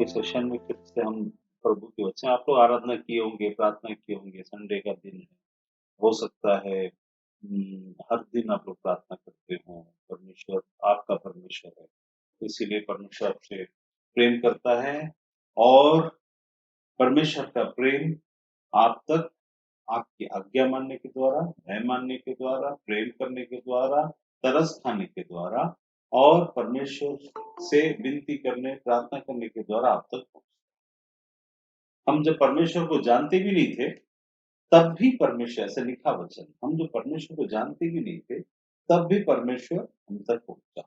के सेशन में फिर से हम प्रभु के वचन आप लोग आराधना किए होंगे, प्रार्थना किए होंगे, संडे का दिन है। हो सकता है हर दिन आप लोग प्रार्थना करते हो, परमेश्वर आपका परमेश्वर है। इसीलिए परमेश्वर आपसे प्रेम करता है और परमेश्वर का प्रेम आप तक आपकी आज्ञा मानने के द्वारा, भय मानने के द्वारा, प्रेम करने के द्वारा, तरस खाने के द्वारा और परमेश्वर से विनती करने, प्रार्थना करने के द्वारा आप तक हम जब परमेश्वर को जानते भी नहीं थे, तब भी परमेश्वर ऐसा लिखा वचन, हम जो परमेश्वर को जानते भी नहीं थे, तब भी परमेश्वर हम तक पहुंचा।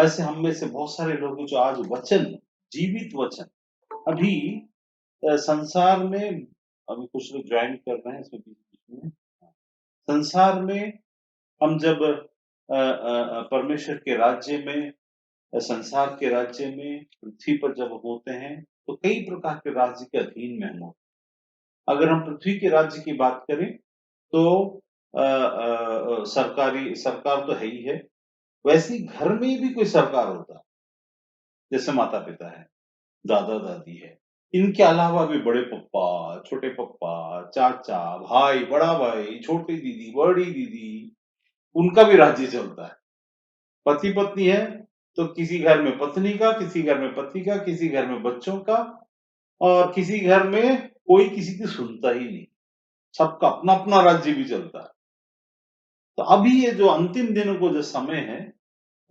ऐसे हम में से बहुत सारे लोग हैं जो आज वचन, जीवित वचन, अभी संसार में अभी कुछ लोग ज्वाइन कर रहे हैं इसमें बीच में। संसार में हम जब परमेश्वर के राज्य में, संसार के राज्य में, पृथ्वी पर जब होते हैं, तो कई प्रकार के राज्य के अधीन में हम होते हैं। अगर हम पृथ्वी के राज्य की बात करें, तो सरकार तो है ही है, वैसे ही घर में भी कोई सरकार होता है, जैसे माता-पिता है, दादा-दादी है। इनके अलावा भी बड़े पप्पा, छोटे पप्पा, चाचा, भाई, बड़ा भाई, छोटी दीदी, बड़ी दीदी, उनका भी राज्य चलता है। पति-पत्नी है, तो किसी घर में पत्नी का, किसी घर में पति का, किसी घर में बच्चों का और किसी घर में कोई किसी की सुनता ही नहीं। सबका अपना-अपना राज्य भी चलता है। तो अभी ये जो अंतिम दिनों को जो समय है,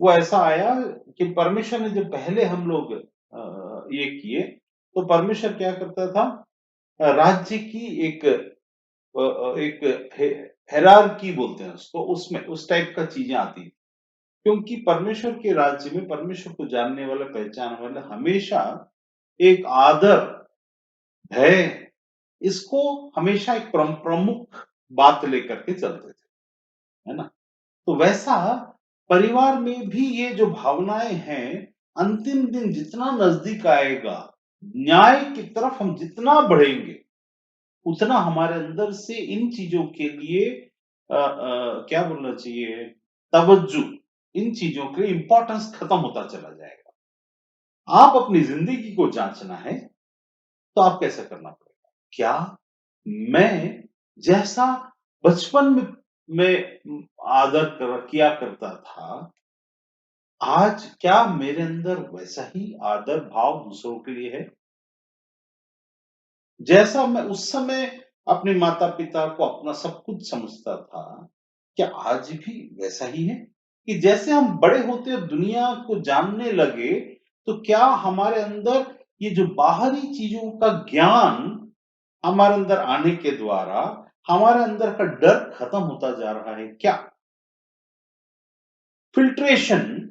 वो ऐसा आया कि परमेश्वर ने जब पहले हम लोग ये किए, तो परमेश्वर क्या करता था, राज्य की एक हायरार्की बोलते हैं उसको, उसमें उस टाइप का चीजें आती थी। क्योंकि परमेश्वर के राज्य में परमेश्वर को जानने वाला, पहचानने वाला हमेशा एक आदर, भय, इसको हमेशा एक प्रमुख बात लेकर के चलते थे, है ना? तो वैसा परिवार में भी ये जो भावनाएं हैं, अंतिम दिन जितना नजदीक आएगा, न्याय की तरफ हम जितना बढ़ेंगे, उतना हमारे अंदर से इन चीजों के लिए क्या बोलना चाहिए, तवज्जो, इन चीजों के लिए इंपॉर्टेंस खत्म होता चला जाएगा। आप अपनी जिंदगी को जांचना है, तो आप कैसे करना पड़ेगा? क्या मैं जैसा बचपन में आदर किया करता था, आज क्या मेरे अंदर वैसा ही आदर भाव दूसरों के लिए है? जैसा मैं उस समय अपने माता-पिता को अपना सब कुछ समझता था, क्या आज भी वैसा ही है? कि जैसे हम बड़े होते और दुनिया को जानने लगे, तो क्या हमारे अंदर ये जो बाहरी चीज़ों का ज्ञान हमारे अंदर आने के द्वारा, हमारे अंदर का डर खत्म होता जा रहा है क्या? Filtration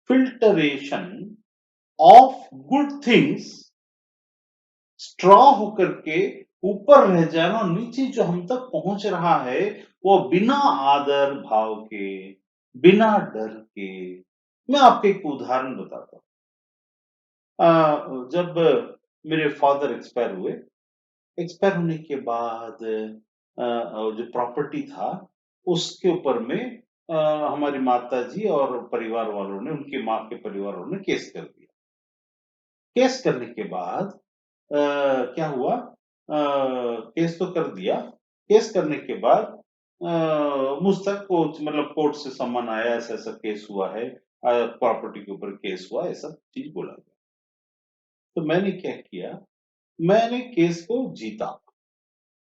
filtration of good things straw होकर के ऊपर रह जाना और नीचे जो हम तक पहुंच रहा है, वो बिना आदर भाव के, बिना डर के। मैं आपको एक उदाहरण बताता हूँ। जब मेरे फादर एक्सपायर हुए, एक्सपायर होने के बाद जो प्रॉपर्टी था, उसके ऊपर में हमारी माताजी और परिवार वालों ने, उनकी माँ के परिवार वालों ने केस कर दिया। केस करने के बाद क्या हुआ, केस तो कर दिया। केस करने के बाद मुझ तक को मतलब कोर्ट से सम्मन आया, ऐसा-ऐसा केस हुआ है, प्रॉपर्टी के ऊपर केस हुआ, ये सब चीज़ बोला गया। तो मैंने क्या किया, मैंने केस को जीता।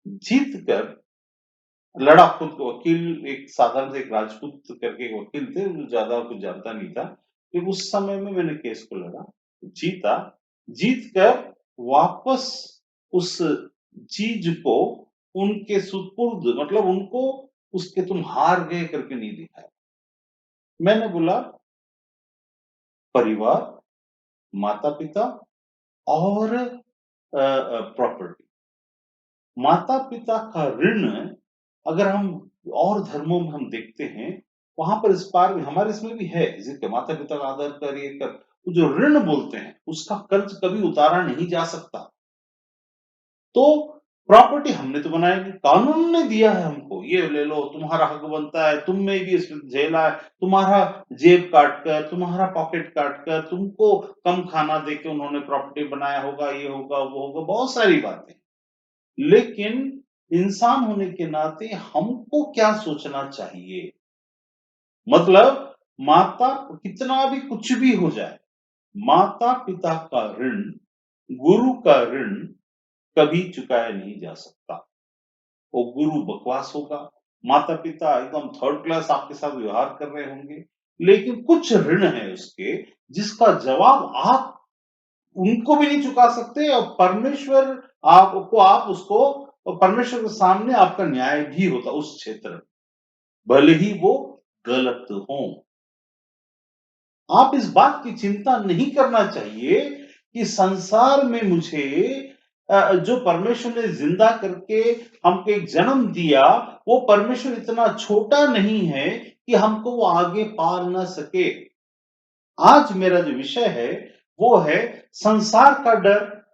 जीत कर लड़ा, खुद को वकील, एक साधारण से एक राजपूत करके एक वकील थे, वो ज़्यादा कुछ जानता नहीं था। फिर उस समय में मैंने केस को लड़ा, जीता। जीत कर वापस उस चीज़ को उनके सुपुर्द, मतलब उनको उसके तुम हार गए करके नहीं दिखाया। मैंने बोला परिवार, माता-पिता और प्रॉपर्टी। माता-पिता का ऋण अगर हम और धर्मों में हम देखते हैं, वहाँ पर इस पार में हमारे इसमें भी है, ज़िक्र माता-पिता का आदर कर, ये कर। वो जो ऋण बोलते हैं, उसका कर्ज कभी उतारा नहीं जा सकता। तो प्रॉपर्टी हमने तो बनाई नहीं, कानून ने दिया है हमको, ये ले लो, तुम्हारा हक बनता है, तुमने भी इसमें झेला है, तुम्हारा जेब काट कर, तुम्हारा पॉकेट काट कर, तुमको कम खाना देके उन्होंने प्रॉपर्टी बनाया होगा, ये होगा, वो होगा, बहुत सारी बातें। लेकिन इंसान होने के नाते हमको क्या सोचना चाहिए? मतलब माता कितना भी कुछ भी हो जाए, माता-पिता का ऋण, गुरु का ऋण कभी चुकाया नहीं जा सकता। वो गुरु बकवास होगा, माता-पिता एकदम थर्ड क्लास आपके साथ व्यवहार कर रहे होंगे, लेकिन कुछ ऋण है उसके, जिसका जवाब आप उनको भी नहीं चुका सकते और परमेश्वर आपको आप उसको परमेश्वर के सामने आपका न्याय भी होता उस क्षेत्र में, भले ही वो गलत हों। आप इस बात की चिंता नहीं करना चाहिए कि संसार में मुझे जो परमेश्वर ने जिंदा करके हमको एक जन्म दिया, वो परमेश्वर इतना छोटा नहीं है कि हमको वो आगे पार ना सके। आज मेरा जो विषय है, वो है संसार का डर,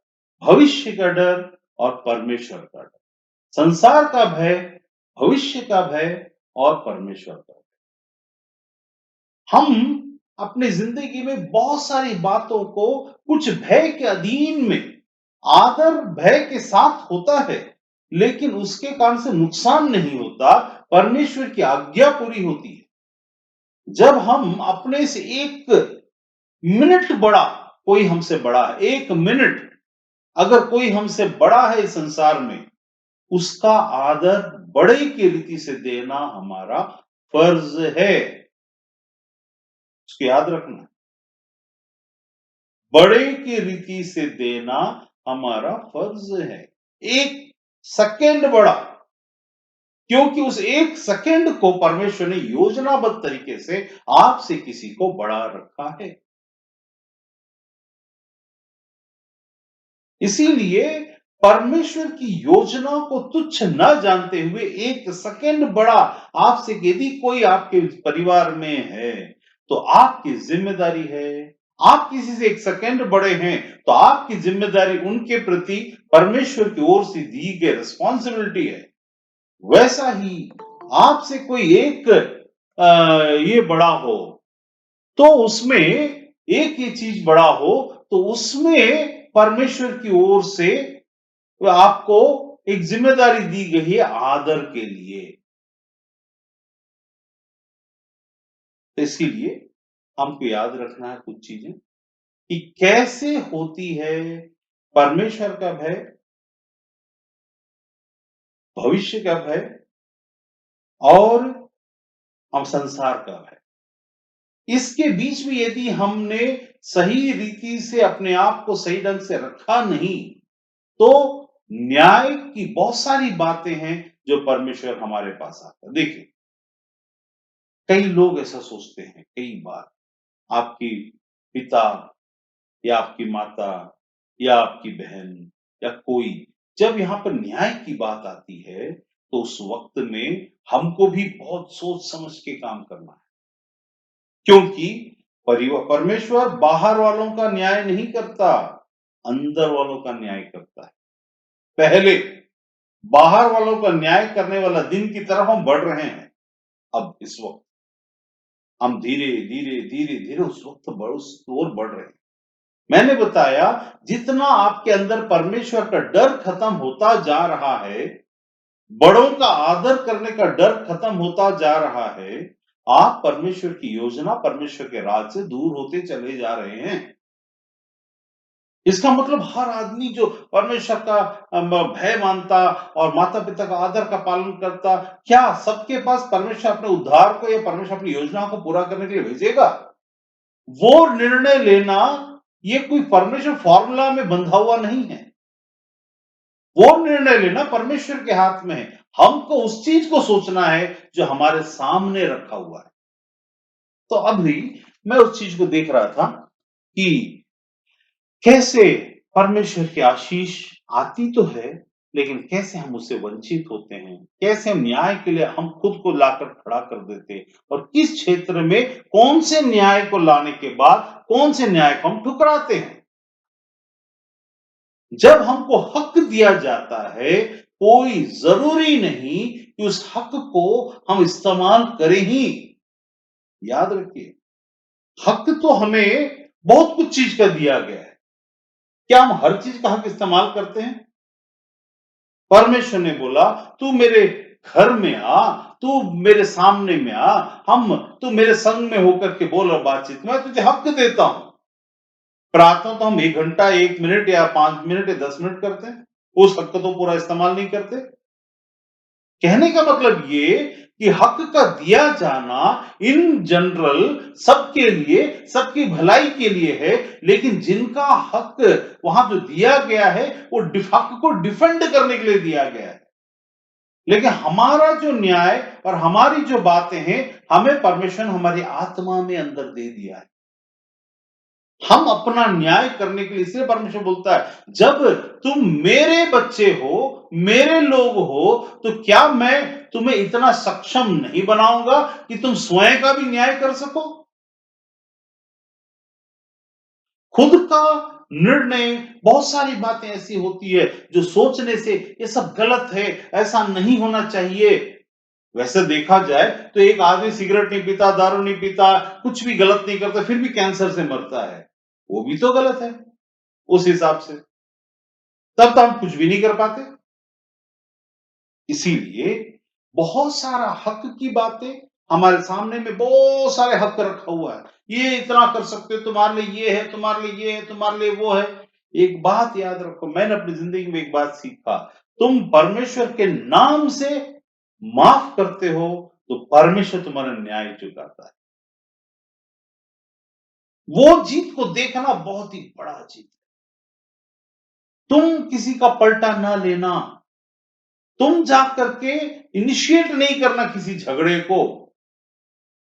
भविष्य का डर और परमेश्वर का डर। संसार का भय, भविष्य का भय और परमेश्वर का भय। हम अपनी जिंदगी में बहुत सारी बातों को कुछ भय के अधीन में आदर भय के साथ होता है, लेकिन उसके कारण से नुकसान नहीं होता, परमेश्वर की आज्ञा पूरी होती है। जब हम अपने से एक मिनट बड़ा, कोई हमसे बड़ा है, एक मिनट अगर कोई हमसे बड़ा है इस संसार में, उसका आदर बड़े की रीति से देना हमारा फर्ज है। उसको याद रखना, बड़े की रीति से देना हमारा फर्ज है। एक सेकंड बड़ा, क्योंकि उस एक सेकंड को परमेश्वर ने योजनाबद्ध तरीके से आपसे किसी को बड़ा रखा है। इसीलिए परमेश्वर की योजना को तुच्छ न जानते हुए एक सेकंड बड़ा आपसे यदि कोई आपके परिवार में है, तो आपकी जिम्मेदारी है। आप किसी से एक सेकंड बड़े हैं, तो आपकी जिम्मेदारी उनके प्रति परमेश्वर की ओर से दी गई रिस्पॉन्सिबिलिटी है। वैसा ही आपसे कोई एक ये बड़ा हो, तो उसमें एक ही चीज बड़ा हो, तो उसमें परमेश्वर की ओर से आपको एक जिम्मेदारी दी गई है आदर के लिए। तो इसके लिए हमको याद रखना है कुछ चीजें कि कैसे होती है परमेश्वर का भय, भविष्य का भय और हम संसार का भय। इसके बीच में यदि हमने सही रीति से अपने आप को सही ढंग से रखा नहीं, तो न्याय की बहुत सारी बातें हैं जो परमेश्वर हमारे पास आता है। देखिए, कई लोग ऐसा सोचते हैं, कई बार आपकी पिता या आपकी माता या आपकी बहन या कोई, जब यहाँ पर न्याय की बात आती है, तो उस वक्त में हमको भी बहुत सोच समझ के काम करना है। क्योंकि परमेश्वर बाहर वालों का न्याय नहीं करता, अंदर वालों का न्याय करता है। पहले बाहर वालों का न्याय करने वाला दिन की तरफ हम बढ़ रहे हैं। अब इस वक्त हम धीरे धीरे धीरे धीरे उस वक्त उस ओर बढ़ रहे हैं। मैंने बताया, जितना आपके अंदर परमेश्वर का डर खत्म होता जा रहा है, बड़ों का आदर करने का डर खत्म होता जा रहा है, आप परमेश्वर की योजना, परमेश्वर के राज से दूर होते चले जा रहे हैं। इसका मतलब हर आदमी जो परमेश्वर का भय मानता और माता-पिता का आदर का पालन करता, क्या सबके पास परमेश्वर अपने उद्धार को या परमेश्वर अपनी योजना को पूरा करने के लिए भेजेगा? वो निर्णय लेना, ये कोई परमेश्वर फॉर्मूला में बंधा हुआ नहीं है। वो निर्णय लेना परमेश्वर के हाथ में है। हमको उस चीज को सोचना है जो हमारे सामने रखा हुआ है। तो अभी मैं उस चीज को देख रहा था कि कैसे परमेश्वर की आशीष आती तो है, लेकिन कैसे हम उससे वंचित होते हैं, कैसे हम न्याय के लिए हम खुद को लाकर खड़ा कर देते हैं और किस क्षेत्र में कौन से न्याय को लाने के बाद कौन से न्याय को हम ठुकराते हैं। जब हमको हक दिया जाता है, कोई ज़रूरी नहीं कि उस हक को हम इस्तेमाल करें ही। याद रखिए, हक तो हमें बहुत कुछ चीज़ का दिया गया है। क्या हम हर चीज़ का हक इस्तेमाल करते हैं? परमेश्वर ने बोला, "तू मेरे घर में आ, तू मेरे सामने में आ, तू मेरे संग में होकर के बोल और बातचीत, मैं तुझे हक देता हूँ।" प्रार्थना तो हम 1 घंटा, 1 मिनट या 5 मिनट या 10 मिनट करते हैं। उस हक का तो पूरा इस्तेमाल नहीं करते। कहने का मतलब ये कि हक का दिया जाना इन जनरल सबके लिए, सबकी भलाई के लिए है, लेकिन जिनका हक वहां जो दिया गया है, वो हक को डिफेंड करने के लिए दिया गया है। लेकिन हमारा जो न्याय और हमारी जो बातें हैं, हमें परमेश्वर ने हमारी आत्मा में अंदर दे दिया है। हम अपना न्याय करने के लिए, इसलिए परमेश्वर बोलता है, जब तुम मेरे बच्चे हो, मेरे लोग हो, तो क्या मैं तुम्हें इतना सक्षम नहीं बनाऊंगा कि तुम स्वयं का भी न्याय कर सको? खुद का निर्णय, बहुत सारी बातें ऐसी होती है जो सोचने से ये सब गलत है, ऐसा नहीं होना चाहिए। वैसे देखा जाए तो एक आदमी सिगरेट नहीं पीता, दारू नहीं पीता, कुछ भी गलत नहीं करता, फिर भी कैंसर से मरता है। वो भी तो गलत है उस हिसाब से। तब तो हम कुछ भी नहीं कर पाते। इसीलिए बहुत सारा हक की बातें हमारे सामने में, बहुत सारे हक रखा हुआ है। ये इतना कर सकते हो, तुम्हारे लिए ये है, तुम्हारे लिए ये है, तुम्हारे लिए वो है। एक बात याद रखो, मैंने अपनी जिंदगी में एक बात सीखा, तुम परमेश्वर के नाम से माफ करते हो तो परमेश्वर तुम्हारा न्याय चुकाता है। वो जीत को देखना बहुत ही बड़ा जीत। तुम किसी का पलटा ना लेना, तुम जा करके इनिशिएट नहीं करना किसी झगड़े को,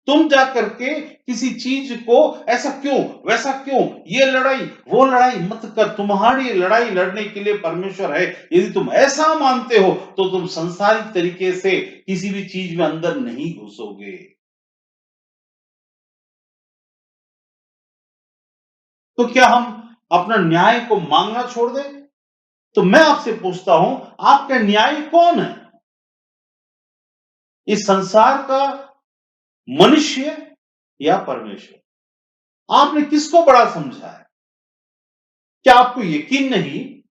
तुम जा करके किसी चीज को ऐसा क्यों, वैसा क्यों, ये लड़ाई, वो लड़ाई मत कर। तुम्हारी लड़ाई लड़ने के लिए परमेश्वर है। यदि तुम ऐसा मानते हो तो तुम संसारिक तरीके से किसी भी चीज में अंदर नहीं घुसोगे। तो क्या हम अपना न्याय को मांगना छोड़ दें? तो मैं आपसे पूछता हूं, आपका न्याय कौन है? इस संसार का, मनुष्य या परमेश्वर? आपने किसको बड़ा समझा है? क्या आपको यकीन नहीं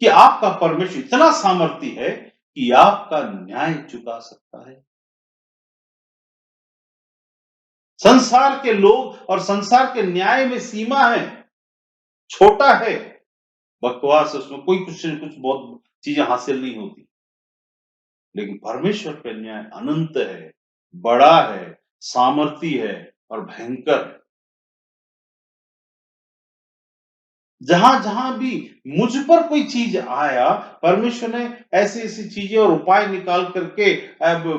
कि आपका परमेश्वर इतना सामर्थी है कि आपका न्याय चुका सकता है? संसार के लोग और संसार के न्याय में सीमा है, छोटा है, बकवास है, उसमें कोई कुछ कुछ बहुत चीजें हासिल नहीं होती। लेकिन परमेश्वर का न्याय अनंत है, बड़ा है, सामर्थी है और भयंकर है। जहां-जहां भी मुझ पर कोई चीज़ आया, परमेश्वर ने ऐसी-ऐसी चीज़ें और उपाय निकाल करके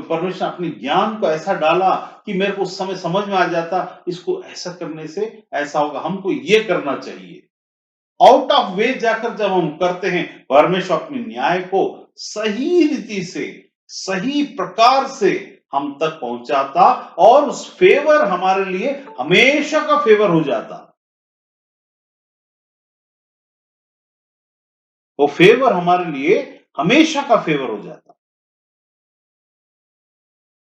परमेश्वर ने अपने ज्ञान को ऐसा डाला कि मेरे को उस समय समझ में आ जाता, इसको ऐसा करने से ऐसा होगा, हमको ये करना चाहिए। आउट ऑफ वे जाकर जब हम करते हैं, परमेश्वर अपने न्याय को सही रीति से, सही प्रकार से हम तक पहुँचाता और उस फेवर हमारे लिए हमेशा का फेवर हो जाता। वो फेवर हमारे लिए हमेशा का फेवर हो जाता।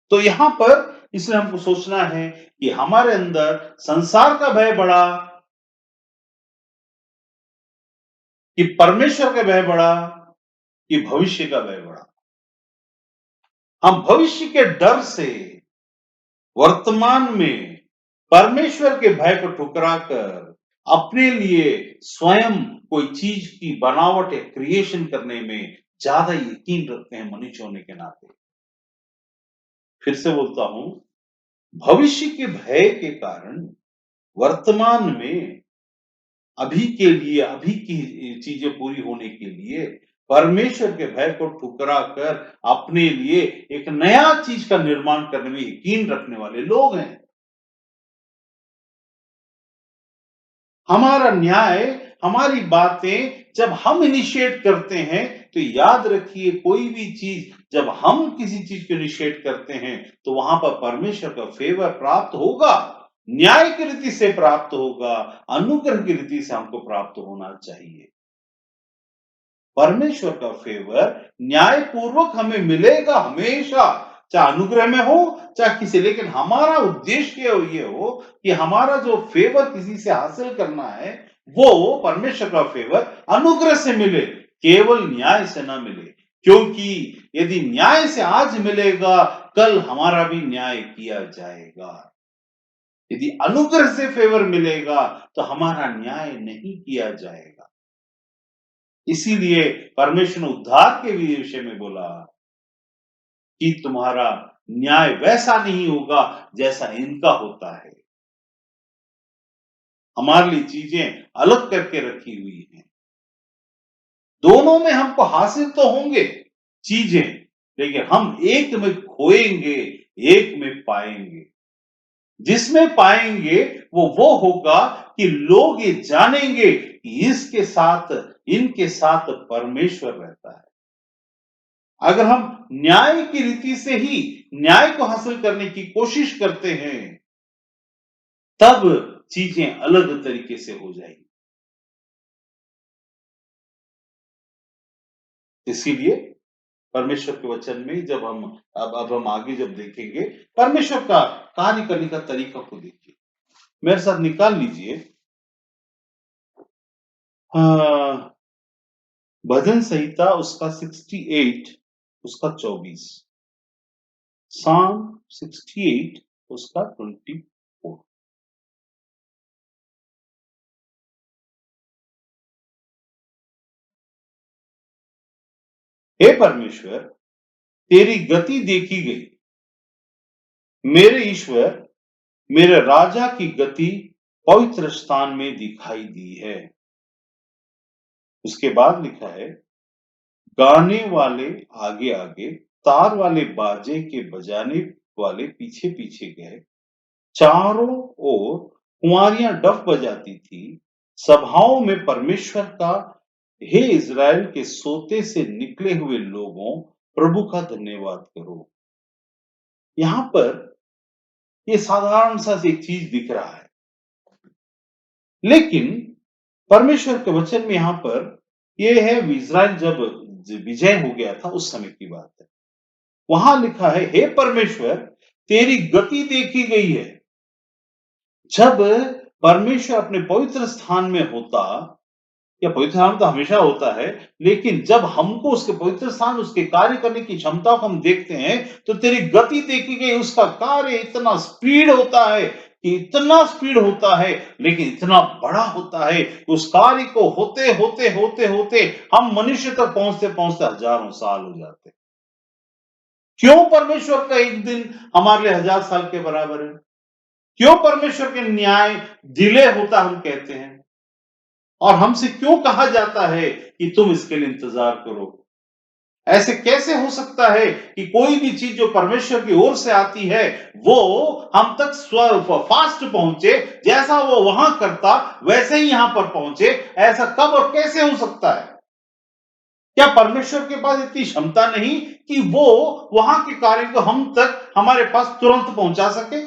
तो यहां पर इसलिए हमको सोचना है कि हमारे अंदर संसार का भय बड़ा कि परमेश्वर का भय बड़ा कि भविष्य का भय बड़ा। हम भविष्य के डर से वर्तमान में परमेश्वर के भय को ठुकरा कर अपने लिए स्वयं कोई चीज की बनावट या क्रिएशन करने में ज्यादा यकीन रखते हैं मनुष्य होने के नाते। फिर से बोलता हूं, भविष्य के भय के कारण वर्तमान में अभी के लिए, अभी की चीजें पूरी होने के लिए परमेश्वर के भय को ठुकरा कर अपने लिए एक नया चीज का निर्माण करने में यकीन रखने वाले लोग हैं। हमारा न्याय, हमारी बातें जब हम इनिशिएट करते हैं, तो याद रखिए, कोई भी चीज जब हम किसी चीज को इनिशिएट करते हैं, तो वहां पर परमेश्वर का फेवर प्राप्त होगा, न्याय की रीति से प्राप्त होगा, अनुग्रह की रीति से हमको प्राप्त होना चाहिए। परमेश्वर का फेवर न्यायपूर्वक हमें मिलेगा हमेशा, चाहे अनुग्रह में हो चाहे किसी, लेकिन हमारा उद्देश्य ये हो कि हमारा जो फेवर किसी से हासिल करना है वो परमेश्वर का फेवर अनुग्रह से मिले, केवल न्याय से ना मिले। क्योंकि यदि न्याय से आज मिलेगा, कल हमारा भी न्याय किया जाएगा। यदि अनुग्रह से फेवर मिलेगा तो हमारा न्याय नहीं किया जाएगा। इसीलिए परमेश्वर ने उद्धार के विषय में बोला कि तुम्हारा न्याय वैसा नहीं होगा जैसा इनका होता है। हमारे लिए चीजें अलग करके रखी हुई हैं। दोनों में हमको हासिल तो होंगे चीजें, लेकिन हम एक में खोएंगे, एक में पाएंगे। जिसमें पाएंगे वो होगा कि लोग ये जानेंगे कि इसके साथ, इनके साथ परमेश्वर रहता है। अगर हम न्याय की रीति से ही न्याय को हासिल करने की कोशिश करते हैं, तब चीजें अलग तरीके से हो जाएंगी। इसीलिए परमेश्वर के वचन में जब हम अब हम आगे जब देखेंगे परमेश्वर का कार्य करने का तरीका को देखिए। मेरे साथ निकाल लीजिए भजन संहिता उसका 68 उसका 24, साम 68 उसका 24। हे परमेश्वर, तेरी गति देखी गई, मेरे ईश्वर, मेरे राजा की गति पवित्र स्थान में दिखाई दी है। उसके बाद लिखा है, गाने वाले आगे आगे, तार वाले बाजे के बजाने वाले पीछे पीछे गए। चारों ओर कुंवारियां डफ बजाती थी। सभाओं में परमेश्वर का, हे इज़राइल के सोते से निकले हुए लोगों, प्रभु का धन्यवाद करो। यहां पर ये साधारण सा एक चीज दिख रहा है, लेकिन परमेश्वर के वचन में यहां पर यह है, इज़राइल जब विजय हो गया था उस समय की बात है। वहां लिखा है, हे परमेश्वर, तेरी गति देखी गई है। जब परमेश्वर अपने पवित्र स्थान में होता, या पवित्र स्थान तो हमेशा होता है, लेकिन जब हमको उसके पवित्र स्थान, उसके कार्य करने की क्षमता को हम देखते हैं, तो तेरी गति देखी गई। उसका कार्य इतना स्पीड होता है कि इतना स्पीड होता है, लेकिन इतना बड़ा होता है, उस कार्य को होते होते होते होते हम मनुष्य तक पहुंचते पहुंचते हजारों साल हो जाते। क्यों परमेश्वर का एक दिन हमारे लिए 1000 साल के बराबर है? क्यों परमेश्वर के न्याय डिले होता हम कहते हैं? और हमसे क्यों कहा जाता है कि तुम इसके लिए इंतजार करो? ऐसे कैसे हो सकता है कि कोई भी चीज जो परमेश्वर की ओर से आती है वो हम तक फास्ट पहुंचे, जैसा वो वहां करता वैसे ही यहां पर पहुंचे? ऐसा कब और कैसे हो सकता है? क्या परमेश्वर के पास इतनी क्षमता नहीं कि वो वहां के कार्य को हम तक, हमारे पास तुरंत पहुंचा सके?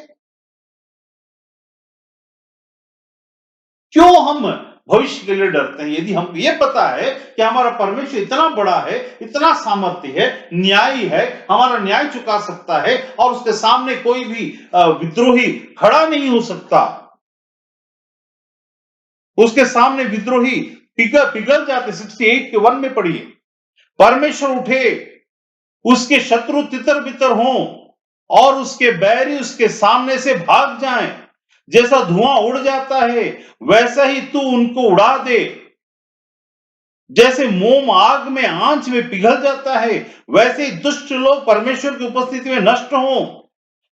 क्यों हम भविष्य के लिए डरते हैं? यदि हमको ये पता है कि हमारा परमेश्वर इतना बड़ा है, इतना सामर्थ्य है, न्यायी है, हमारा न्याय चुका सकता है और उसके सामने कोई भी विद्रोही खड़ा नहीं हो सकता, उसके सामने विद्रोही पिघल पिघल जाते। 68 के 1 में पढ़िए, परमेश्वर उठे, उसके शत्रु तितर बितर हों और उसके बैरी उसके सामने से भाग जाएं। जैसा धुआं उड़ जाता है वैसा ही तू उनको उड़ा दे। जैसे मोम आग में, आंच में पिघल जाता है, वैसे ही दुष्ट लोग परमेश्वर की उपस्थिति में नष्ट हों,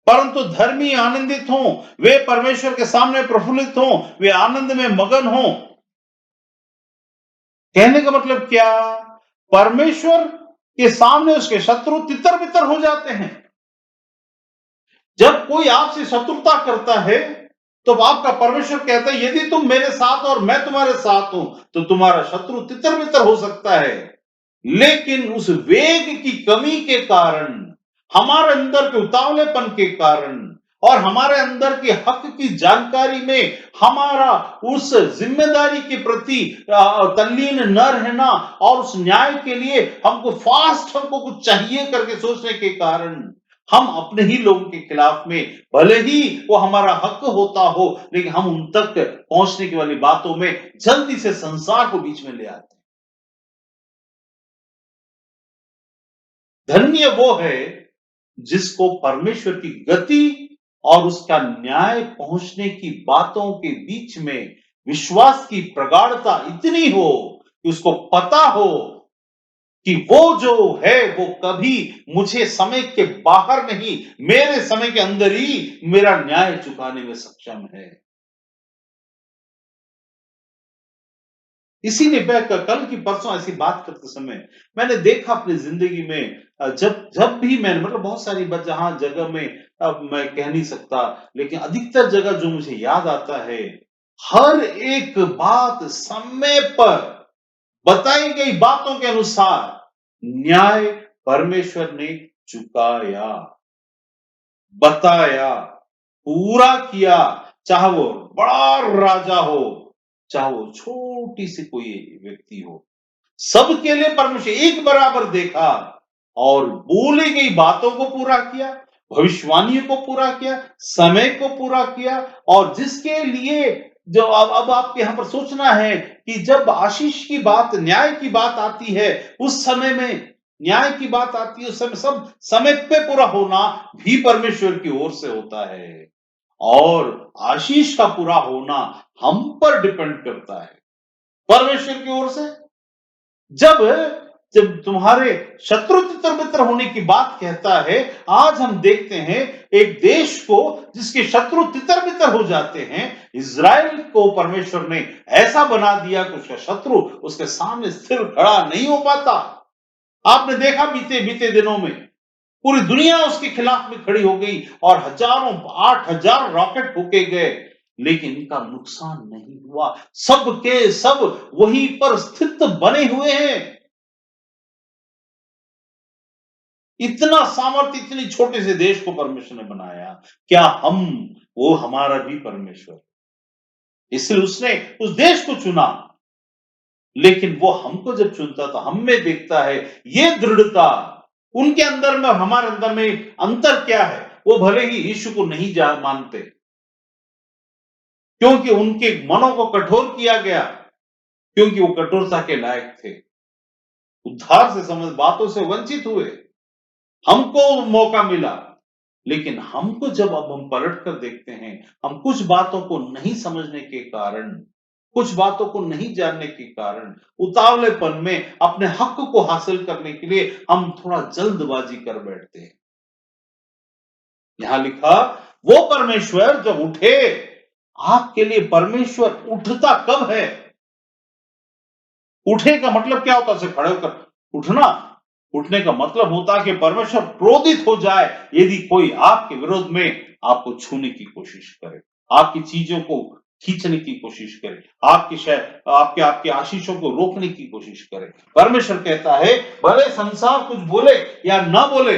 परंतु धर्मी आनंदित हों, वे परमेश्वर के सामने प्रफुल्लित हों, वे आनंद में मगन हों। कहने का मतलब क्या? परमेश्वर के सामने उसके शत्रु तितर बितर हो जाते हैं। जब कोई आपसे शत्रुता करता है तो आपका परमेश्वर कहता है, यदि तुम मेरे साथ और मैं तुम्हारे साथ हूं तो तुम्हारा शत्रु तितर बितर हो सकता है। लेकिन उस वेग की कमी के कारण, हमारे अंदर के उतावलेपन के कारण, और हमारे अंदर के हक की जानकारी में हमारा उस जिम्मेदारी के प्रति तल्लीन न रहना और उस न्याय के लिए हमको कुछ चाहिए करके सोचने के कारण हम अपने ही लोगों के खिलाफ में, भले ही वो हमारा हक होता हो, लेकिन हम उन तक पहुंचने की वाली बातों में जल्दी से संसार को बीच में ले आते हैं। धन्य वो है जिसको परमेश्वर की गति और उसका न्याय पहुंचने की बातों के बीच में विश्वास की प्रगाढ़ता इतनी हो कि उसको पता हो कि वो जो है वो कभी मुझे समय के बाहर नहीं, मेरे समय के अंदर ही मेरा न्याय चुकाने में सक्षम है। इसीलिए मैं कल की परसों ऐसी बात करते समय मैंने देखा अपनी जिंदगी में, जब जब भी मैंने मतलब बहुत सारी बात जहां जगह में अब मैं कह नहीं सकता, लेकिन अधिकतर जगह जो मुझे याद आता है, हर एक बात समय पर बताई गई बातों के अनुसार न्याय परमेश्वर ने चुकाया, बताया, पूरा किया। चाहे वो बड़ा राजा हो, चाहे वो छोटी सी कोई व्यक्ति हो, सबके लिए परमेश्वर एक बराबर देखा और बोली गई बातों को पूरा किया, भविष्यवाणियों को पूरा किया, समय को पूरा किया। और जिसके लिए जो अब आपके यहां पर सोचना है कि जब आशीष की बात, न्याय की बात आती है, उस समय में न्याय की बात आती है, उस समय सब समय पे पूरा होना भी परमेश्वर की ओर से होता है और आशीष का पूरा होना हम पर डिपेंड करता है परमेश्वर की ओर से। जब जब तुम्हारे शत्रु तितर बितर होने की बात कहता है, आज हम देखते हैं एक देश को जिसके शत्रु तितर बितर हो जाते हैं, इज़राइल को परमेश्वर ने ऐसा बना दिया कि उसका शत्रु उसके सामने स्थिर खड़ा नहीं हो पाता। आपने देखा बीते बीते दिनों में पूरी दुनिया उसके खिलाफ में खड़ी हो गई और हजारों 8,000 रॉकेट फूके गए, लेकिन इनका नुकसान नहीं हुआ। सब के सब वहीं पर स्थित बने हुए हैं। इतना सामर्थ्य इतनी छोटे से देश को परमेश्वर ने बनाया। क्या हम, वो हमारा भी परमेश्वर, इसलिए उसने उस देश को चुना। लेकिन वो हमको जब चुनता तो हम में देखता है ये दृढ़ता, उनके अंदर में और हमारे अंदर में अंतर क्या है। वो भले ही यीशु को नहीं मानते, क्योंकि उनके मनों को कठोर किया गया, क्योंकि वो कठोरता के लायक थे, उद्धार से समझ बातों से वंचित हुए। हमको मौका मिला, लेकिन हमको जब अब हम पलट कर देखते हैं, हम कुछ बातों को नहीं समझने के कारण, कुछ बातों को नहीं जानने के कारण, उतावलेपन में अपने हक को हासिल करने के लिए हम थोड़ा जल्दबाजी कर बैठते हैं। यहां लिखा, वो परमेश्वर जब उठे, आपके लिए परमेश्वर उठता कब है? उठे का मतलब क्या होता है? खड़े होकर उठना। उठने का मतलब होता है कि परमेश्वर क्रोधित हो जाए यदि कोई आपके विरोध में आपको छूने की कोशिश करे, आपकी चीजों को खींचने की कोशिश करे, आपकी शायद आपके आपके आशीषों को रोकने की कोशिश करे। परमेश्वर कहता है, भले संसार कुछ बोले या ना बोले,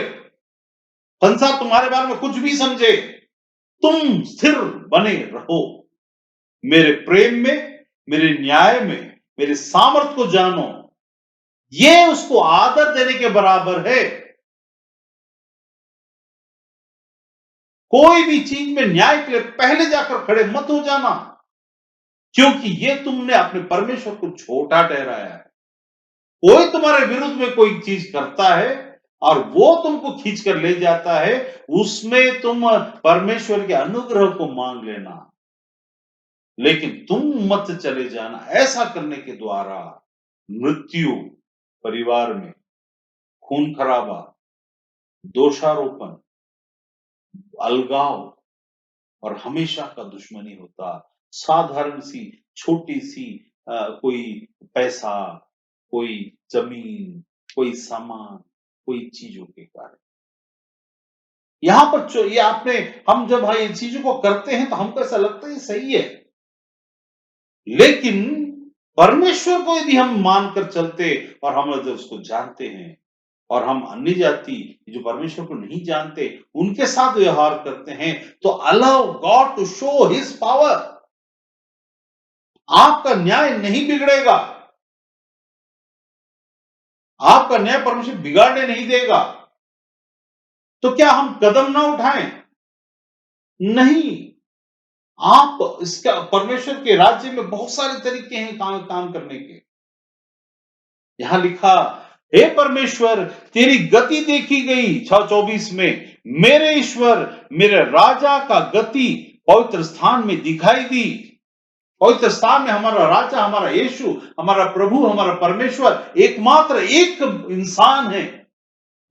संसार तुम्हारे बारे में कुछ भी समझे, तुम स्थिर बने रहो। मेरे प्रेम में, मेरे न्याय में, मेरे सामर्थ को जानो। ये उसको आदर देने के बराबर है। कोई भी चीज में न्याय के लिए पहले जाकर खड़े मत हो जाना, क्योंकि ये तुमने अपने परमेश्वर को छोटा ठहराया है। कोई तुम्हारे विरुद्ध में कोई चीज करता है और वो तुमको खींच कर ले जाता है, उसमें तुम परमेश्वर के अनुग्रह को मांग लेना, लेकिन तुम मत चले जाना। ऐसा करने के द्वारा मृत्यु, परिवार में खून खराबा, दोषारोपण, अलगाव और हमेशा का दुश्मनी होता। साधारण सी छोटी सी कोई पैसा, कोई जमीन, कोई सामान, कोई चीजों के कारण। यहां पर ये आपने, हम जब ये चीजों को करते हैं तो हमको ऐसा लगता है ये सही है, लेकिन परमेश्वर को यदि हम मानकर चलते और हम यदि उसको जानते हैं, और हम अन्य जाति जो परमेश्वर को नहीं जानते, उनके साथ व्यवहार करते हैं, तो allow God to show his power. आपका न्याय नहीं बिगड़ेगा, आपका न्याय परमेश्वर बिगाड़ने नहीं देगा। तो क्या हम कदम ना उठाएं? नहीं। आप इसका परमेश्वर के राज्य में बहुत सारे तरीके हैं काम करने के। यहां लिखा, हे परमेश्वर, तेरी गति देखी गई 6:24 में, मेरे ईश्वर, मेरे राजा का गति पवित्र स्थान में दिखाई दी। पवित्र स्थान में हमारा राजा, हमारा यीशु, हमारा प्रभु, हमारा परमेश्वर एकमात्र एक इंसान है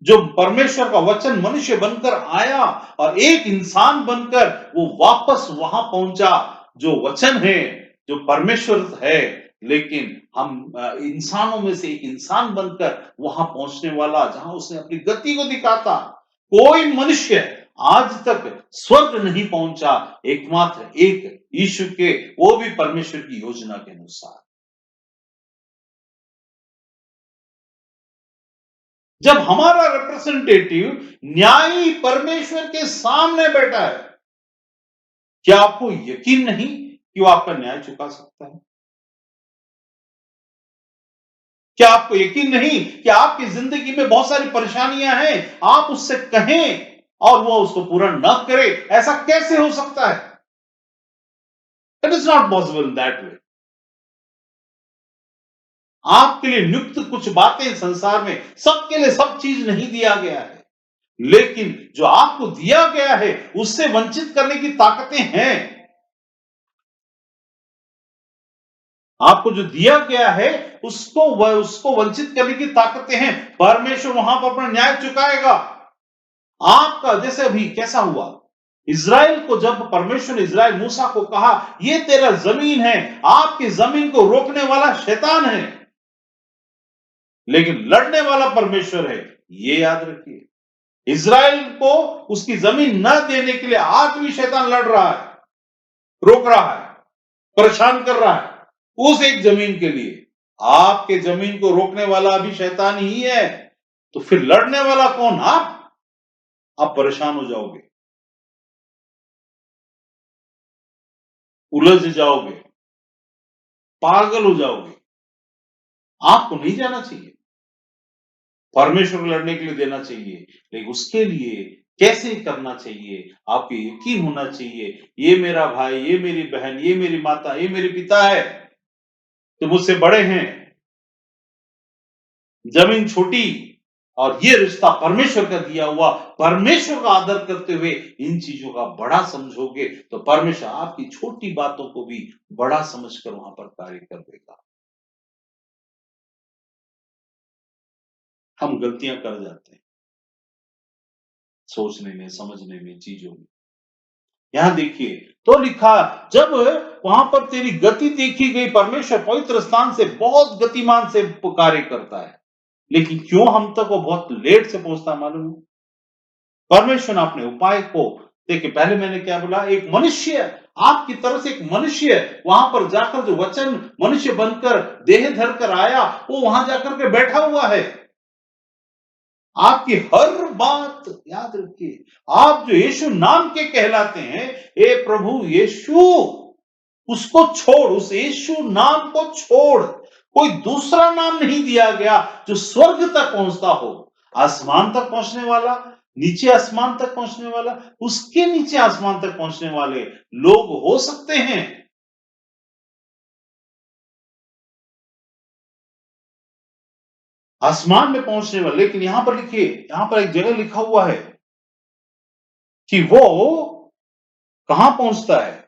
जो परमेश्वर का वचन मनुष्य बनकर आया और एक इंसान बनकर वो वापस वहां पहुंचा जो वचन है, जो परमेश्वर है। लेकिन हम इंसानों में से एक इंसान बनकर वहां पहुंचने वाला, जहां उसने अपनी गति को दिखाता। कोई मनुष्य आज तक स्वर्ग नहीं पहुंचा, एकमात्र एक यीशु के, वो भी परमेश्वर की योजना के अनुसार। जब हमारा रिप्रेजेंटेटिव न्यायी परमेश्वर के सामने बैठा है, क्या आपको यकीन नहीं कि वो आपका न्याय चुका सकता है? क्या आपको यकीन नहीं कि आपकी जिंदगी में बहुत सारी परेशानियां हैं, आप उससे कहें और वो उसको पूरा न करे? ऐसा कैसे हो सकता है? It is not possible in that way. आपके लिए नियुक्त कुछ बातें संसार में, सबके लिए सब चीज नहीं दिया गया है, लेकिन जो आपको दिया गया है उससे वंचित करने की ताकतें हैं। आपको जो दिया गया है उसको वंचित करने की ताकतें हैं। परमेश्वर वहां पर अपना न्याय चुकाएगा। आपका जैसे अभी कैसा हुआ, इज़राइल को जब परमेश्वर ने इज़राइल मूसा को कहा, ये तेरा जमीन है, आपकी जमीन को रोकने वाला शैतान है, लेकिन लड़ने वाला परमेश्वर है, ये याद रखिए। इज़राइल को उसकी जमीन न देने के लिए आज भी शैतान लड़ रहा है, रोक रहा है, परेशान कर रहा है उस एक जमीन के लिए। आपके जमीन को रोकने वाला भी शैतान ही है, तो फिर लड़ने वाला कौन? आप परेशान हो जाओगे, उलझ जाओगे, पागल हो जाओगे। आपको नहीं जाना चाहिए, परमेश्वर को लड़ने के लिए देना चाहिए, लेकिन उसके लिए कैसे करना चाहिए? आपको यकीन होना चाहिए, ये मेरा भाई, ये मेरी बहन, ये मेरी माता, ये मेरे पिता है, जो मुझसे बड़े हैं। जमीन छोटी और ये रिश्ता परमेश्वर का दिया हुआ, परमेश्वर का आदर करते हुए इन चीजों का बड़ा समझोगे, तो परमेश्वर आपकी छोटी बातों को भी बड़ा समझकर वहां पर कार्य कर देगा। हम गलतियां कर जाते हैं सोचने में, समझने में, चीजों में। यहां देखिए, तो लिखा, जब वहां पर तेरी गति देखी गई, परमेश्वर पवित्र स्थान से बहुत गतिमान से कार्य करता है, लेकिन क्यों हम तक वो बहुत लेट से पहुंचता मालूम है? परमेश्वर ने अपने उपाय को, देखिए पहले मैंने क्या बोला, एक मनुष्य, आपकी तरफ से एक मनुष्य वहां पर जाकर, जो वचन मनुष्य बनकर देह धरकर आया, वो वहां जाकर के बैठा हुआ है। आपकी हर बात याद रखिए। आप जो यीशु नाम के कहलाते हैं, हे प्रभु यीशु, उसको छोड़, उस यीशु नाम को छोड़, कोई दूसरा नाम नहीं दिया गया जो स्वर्ग तक पहुंचता हो। आसमान तक पहुंचने वाला, नीचे आसमान तक पहुंचने वाला, उसके नीचे आसमान तक पहुंचने वाले लोग हो सकते हैं। आसमान में पहुंचने वाले, लेकिन यहां पर लिखिए, यहां पर एक जगह लिखा हुआ है कि वो कहां पहुंचता है।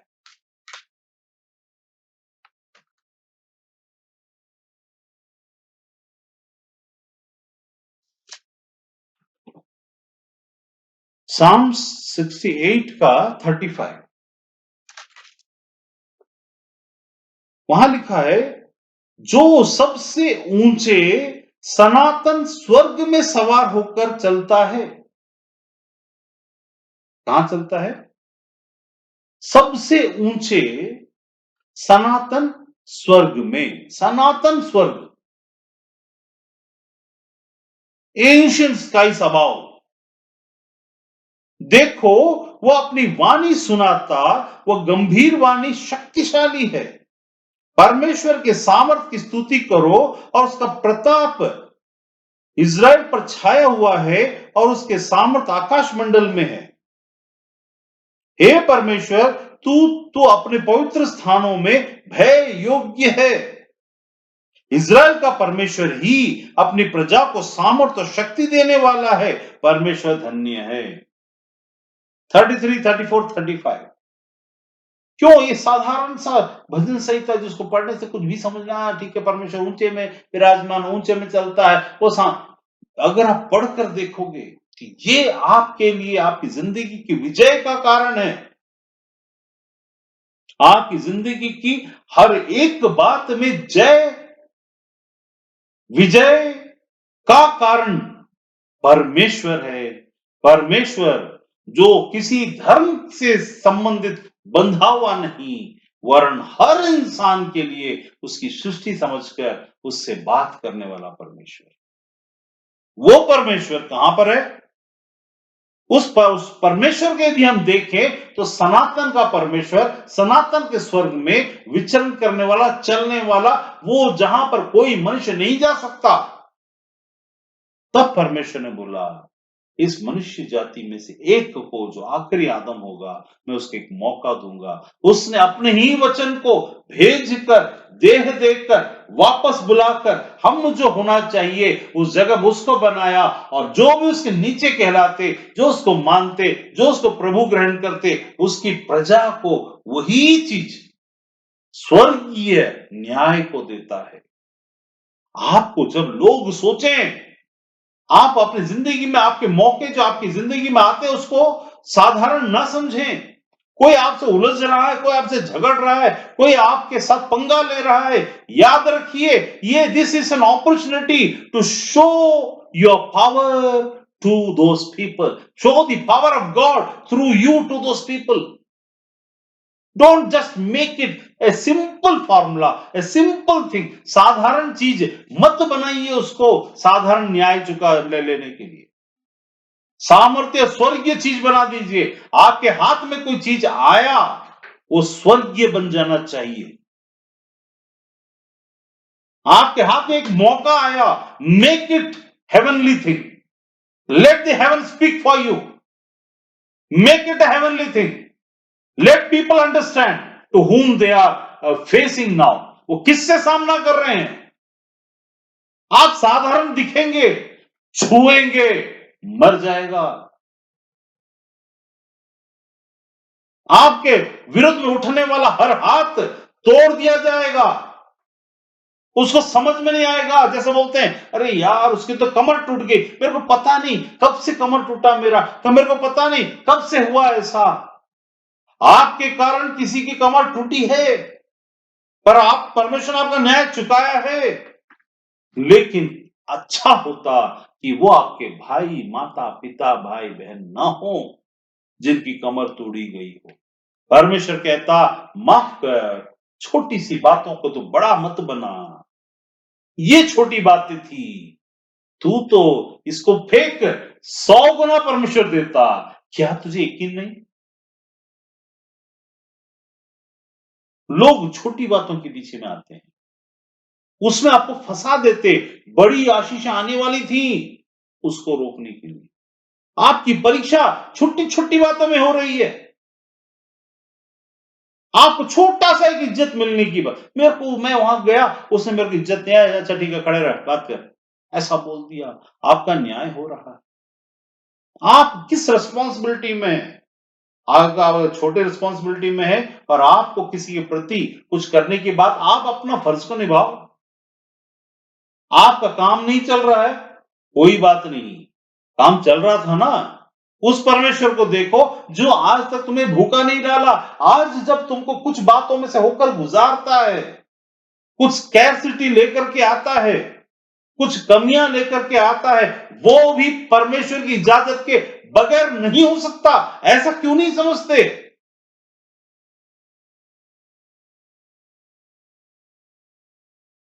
साम्स 68 का 35, वहां लिखा है, जो सबसे ऊंचे सनातन स्वर्ग में सवार होकर चलता है। कहां चलता है? सबसे ऊंचे सनातन स्वर्ग में, सनातन स्वर्ग। Ancient skies above. देखो, वो अपनी वाणी सुनाता, वो गंभीर वाणी शक्तिशाली है। परमेश्वर के सामर्थ की स्तुति करो और उसका प्रताप इज़राइल पर छाया हुआ है और उसके सामर्थ आकाश मंडल में है। हे परमेश्वर, तू तो अपने पवित्र स्थानों में भय योग्य है। इज़राइल का परमेश्वर ही अपनी प्रजा को सामर्थ और शक्ति देने वाला है। परमेश्वर धन्य है। 33, 34, 35। क्यों ये साधारण सा भजन संहिता जिसको पढ़ने से कुछ भी समझना, ठीक है, परमेश्वर ऊंचे में विराजमान, ऊंचे में चलता है, वो अगर आप पढ़कर देखोगे कि ये आपके लिए आपकी जिंदगी की विजय का कारण है। आपकी जिंदगी की हर एक बात में जय विजय का कारण परमेश्वर है। परमेश्वर जो किसी धर्म से संबंधित बंधा हुआ नहीं, वरन हर इंसान के लिए उसकी सृष्टि समझकर उससे बात करने वाला परमेश्वर। वो परमेश्वर कहां पर है? उस परमेश्वर के यदि हम देखें तो सनातन का परमेश्वर, सनातन के स्वर्ग में विचरण करने वाला, चलने वाला, वो जहां पर कोई मनुष्य नहीं जा सकता। तब परमेश्वर ने बोला, इस मनुष्य जाति में से एक को, जो आखिरी आदम होगा, मैं उसको एक मौका दूंगा। उसने अपने ही वचन को भेजकर, देह देकर, वापस बुलाकर, हम जो होना चाहिए उस जगह उसको बनाया, और जो भी उसके नीचे कहलाते, जो उसको मानते, जो उसको प्रभु ग्रहण करते, उसकी प्रजा को वही चीज स्वर्गीय न्याय को देता है। आपको जब लोग सोचें, आप अपनी जिंदगी में आपके मौके जो आपकी जिंदगी में आते हैं उसको साधारण ना समझें। कोई आपसे उलझ रहा है, कोई आपसे झगड़ रहा है, कोई आपके साथ पंगा ले रहा है, याद रखिए, ये this is an opportunity to show your power to those people, show the power of God through you to those people. Don't just make it a simple formula, a simple thing. साधारण चीज मत बनाइए उसको साधारण न्याय चुका ले लेने के लिए। सामर्थ्य स्वर्गीय चीज बना दीजिए। आपके हाथ में कोई चीज आया, वो स्वर्गीय बन जाना चाहिए। आपके हाथ में एक मौका आया, make it heavenly thing. Let the heaven speak for you, make it a heavenly thing. Let people understand to whom they are facing now, वो किससे सामना कर रहे हैं। आप साधारण दिखेंगे, छुएंगे, मर जाएगा। आपके विरुद्ध में उठने वाला हर हाथ तोड़ दिया जाएगा। उसको समझ में नहीं आएगा, जैसे बोलते हैं, अरे यार उसकी तो कमर टूट गई, मेरे को पता नहीं कब से कमर टूटा मेरा, तो मेरे को पता नहीं कब से हुआ ऐसा। आपके कारण किसी की कमर टूटी है, पर आप परमेश्वर आपका न्याय चुकाया है। लेकिन अच्छा होता कि वो आपके भाई, माता, पिता, भाई, बहन ना हो जिनकी कमर तोड़ी गई हो। परमेश्वर कहता, माफ कर, छोटी सी बातों को तो बड़ा मत बना। ये छोटी बातें थी, तू तो इसको फेंक, 100 गुना परमेश्वर देता। क्या तुझे यकीन नहीं? लोग छोटी बातों के पीछे में आते हैं, उसमें आपको फंसा देते। बड़ी आशीष आने वाली थी, उसको रोकने के लिए। आपकी परीक्षा छोटी छोटी बातों में हो रही है। आपको छोटा सा एक इज्जत मिलने की बात, मेरे को, मैं वहां गया, उसने मेरे को इज्जत नहीं आया, अच्छा ठीक है खड़े रह, बात कर, ऐसा बोल दिया। आपका न्याय हो रहा है। आप किस रिस्पॉन्सिबिलिटी में है? आपका छोटे रिस्पॉन्सिबिलिटी में है, और आपको किसी के प्रति कुछ करने के बाद आप अपना फर्ज को निभाओ। आपका काम नहीं चल रहा है, कोई बात नहीं, काम चल रहा था ना। उस परमेश्वर को देखो जो आज तक तुम्हें भूखा नहीं डाला। आज जब तुमको कुछ बातों में से होकर गुजारता है, कुछ स्कैर्सिटी लेकर के आता है, कुछ कमियां लेकर के आता है, वो भी परमेश्वर की इजाजत के बगैर नहीं हो सकता। ऐसा क्यों नहीं समझते?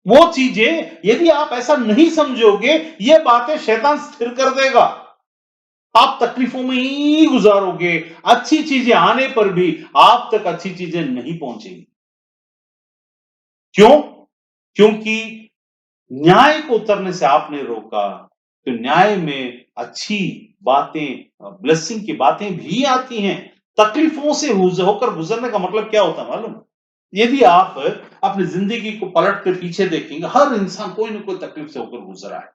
वो चीजें यदि आप ऐसा नहीं समझोगे, ये बातें शैतान स्थिर कर देगा। आप तकलीफों में ही गुजारोगे, अच्छी चीजें आने पर भी आप तक अच्छी चीजें नहीं पहुंचेंगी। क्यों? क्योंकि न्याय को उतरने से आपने रोका, तो न्याय में अच्छी बातें, ब्लेसिंग की बातें भी आती हैं। तकलीफों से होकर गुजरने का मतलब क्या होता है मालूम? यदि आप अपनी जिंदगी को पलट कर पीछे देखेंगे, हर इंसान कोई ना कोई तकलीफ से होकर गुजरा है।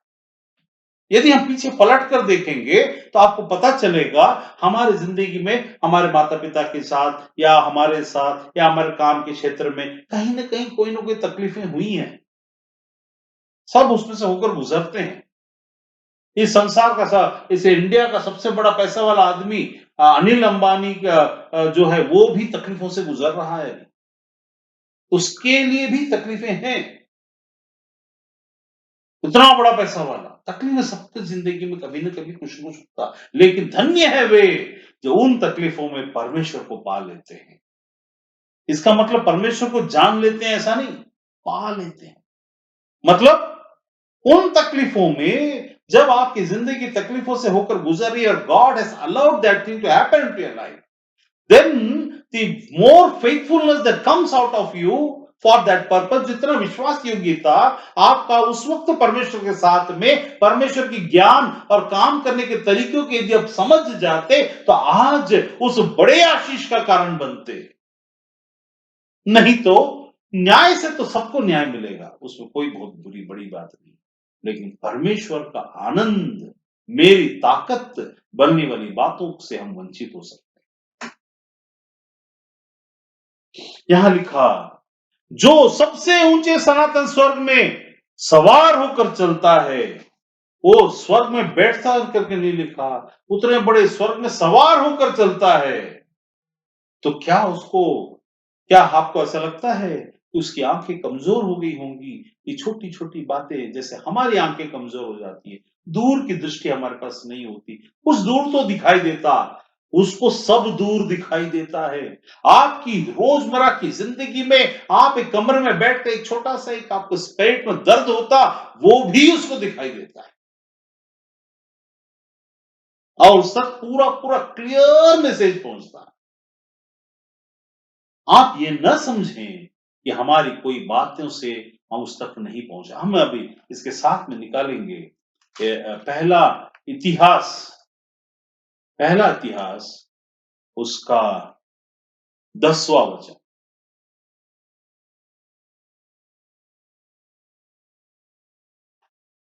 यदि हम पीछे पलट कर देखेंगे, तो आपको पता चलेगा हमारी जिंदगी में हमारे माता-पिता के साथ या हमारे साथ या हमारे काम के क्षेत्र में कहीं न कहीं कोई न कोई तकलीफें हुई हैं। सब उसमें से होकर गुजरते हैं। इस संसार का इस इंडिया का सबसे बड़ा पैसा वाला आदमी अनिल अंबानी का जो है वो भी तकलीफों से गुजर रहा है। उसके लिए भी तकलीफें हैं। इतना बड़ा पैसा वाला, तकलीफें सबकी जिंदगी में कभी न कभी कुछ न कुछ होता। लेकिन धन्य है वे जो उन तकलीफों में परमेश्वर को पा लेते हैं। इसका मतलब परमेश्वर को जान लेते हैं ऐसा नहीं, पा लेते हैं। मतलब उन तकलीफों में जब आपकी जिंदगी तकलीफों से होकर गुजर रही है और God has allowed that thing to happen to your life, then the more faithfulness that comes out of you for that purpose, जितना विश्वास योग्यता आपका उस वक्त परमेश्वर के साथ में, परमेश्वर की ज्ञान और काम करने के तरीकों के यदि आप समझ जाते, तो आज उस बड़े आशीष का कारण बनते। नहीं तो न्याय से तो सबको न्याय मिलेगा, उसमें कोई बहुत बुरी बड़ी बात नहीं। लेकिन परमेश्वर का आनंद, मेरी ताकत बनने वाली बातों से हम वंचित हो सकते हैं। यहां लिखा, जो सबसे ऊंचे सनातन स्वर्ग में सवार होकर चलता है, वो स्वर्ग में बैठता करके नहीं लिखा, उतने बड़े स्वर्ग में सवार होकर चलता है। तो क्या आपको ऐसा लगता है कि उसकी आंखें कमजोर हो गई होंगी? ये छोटी-छोटी बातें जैसे हमारी आंखें कमजोर हो जाती है, दूर की दृष्टि हमारे पास नहीं होती, कुछ दूर तो दिखाई देता, उसको सब दूर दिखाई देता है। आपकी रोजमर्रा की जिंदगी में आप एक कमरे में बैठ के एक छोटा-सा एक आपको पेट में दर्द होता, वो भी उसको दिखाई देता है। और उस तक पूरा-पूरा क्लियर मैसेज पहुंचता है। आप ये न समझें कि हमारी कोई बातों से हम उस तक नहीं पहुंचे। हम अभी इसके साथ में निकालेंगे पहला इतिहास, पहला इतिहास उसका 10वां वचन।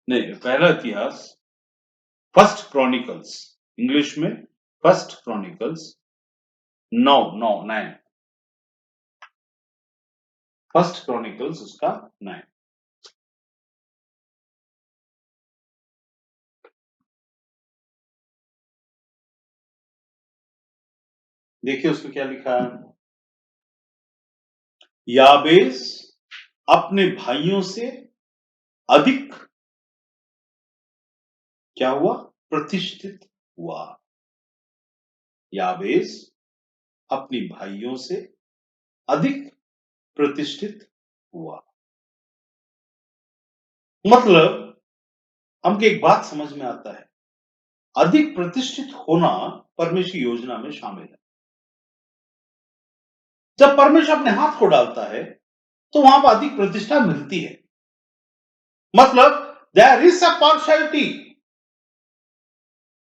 नहीं, पहला इतिहास फर्स्ट क्रॉनिकल्स, इंग्लिश में फर्स्ट क्रॉनिकल्स 9 फर्स्ट क्रॉनिकल्स उसका 9। देखिए उसमें क्या लिखा है। याबेस अपने भाइयों से अधिक क्या हुआ? प्रतिष्ठित हुआ। याबेस अपनी भाइयों से अधिक प्रतिष्ठित हुआ। मतलब हमको एक बात समझ में आता है, अधिक प्रतिष्ठित होना परमेश्वर की योजना में शामिल है। जब परमेश्वर अपने हाथ को डालता है, तो वहां पर अधिक प्रतिष्ठा मिलती है। मतलब there is a partiality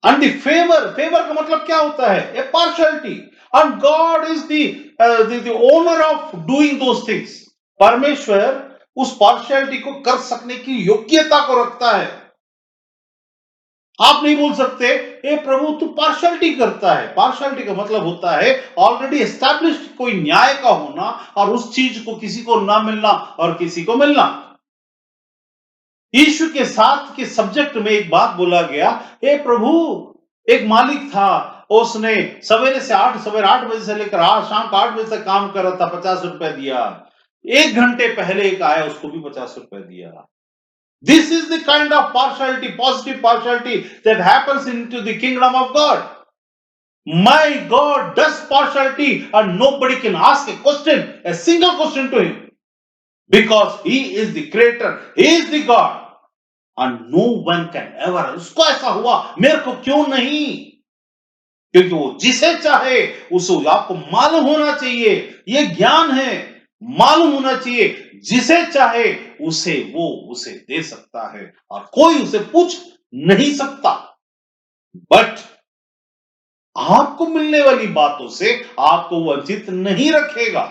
and the favour का मतलब क्या होता है? A partiality. And God is the owner of doing those things. परमेश्वर उस पार्शियलिटी को कर सकने की योग्यता को रखता है। आप नहीं बोल सकते ए प्रभु तू पार्शियलिटी करता है। पार्शियलिटी का मतलब होता है ऑलरेडी एस्टैब्लिश्ड कोई न्याय का होना और उस चीज को किसी को ना मिलना और किसी को मिलना। यीशु के साथ के सब्जेक्ट में एक बात बोला गया, हे प्रभु, एक मालिक था, उसने सवेरे 8 बजे से लेकर शाम को 8 बजे तक काम कर रहा था, 50 रुपए दिया। 1 घंटे पहले एक आया, उसको भी 50 रुपए दिया। This is the kind of partiality, positive partiality that happens into the kingdom of God. My God does partiality and nobody can ask a question, a single question to him. because he is the creator, he is the God. And no one can ever, उसको ऐसा हुआ मेरे को क्यों नहीं, क्योंकि वो जिसे चाहे उसे, आपको मालूम होना चाहिए, ये ज्ञान है, मालूम होना चाहिए, जिसे चाहे उसे वो उसे दे सकता है और कोई उसे पूछ नहीं सकता। बट आपको मिलने वाली बातों से आपको वंचित नहीं रखेगा।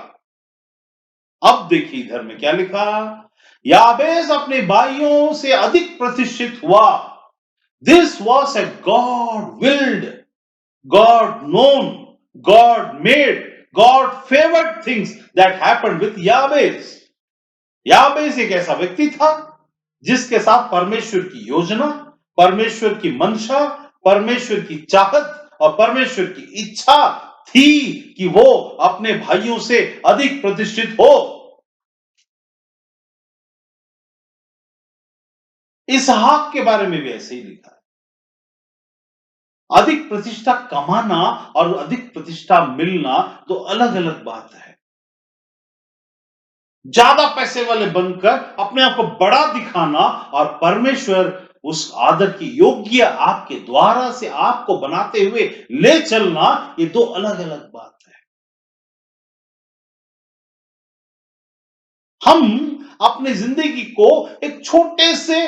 अब देखिए इधर में क्या लिखा, याबेस अपने भाइयों से अधिक प्रतिष्ठित हुआ। This was a God willed, God known, God made, God favored things that happened with Yabes. याबेस एक ऐसा व्यक्ति था जिसके साथ परमेश्वर की योजना, परमेश्वर की मंशा, परमेश्वर की चाहत और परमेश्वर की इच्छा थी कि वो अपने भाइयों से अधिक प्रतिष्ठित हो। इसहाक के बारे में भी ऐसे ही लिखा है। अधिक प्रतिष्ठा कमाना और अधिक प्रतिष्ठा मिलना तो अलग अलग बात है। ज्यादा पैसे वाले बनकर अपने आप को बड़ा दिखाना और परमेश्वर उस आदर की योग्य आपके द्वारा से आपको बनाते हुए ले चलना, ये दो अलग अलग बात है। हम अपनी जिंदगी को एक छोटे से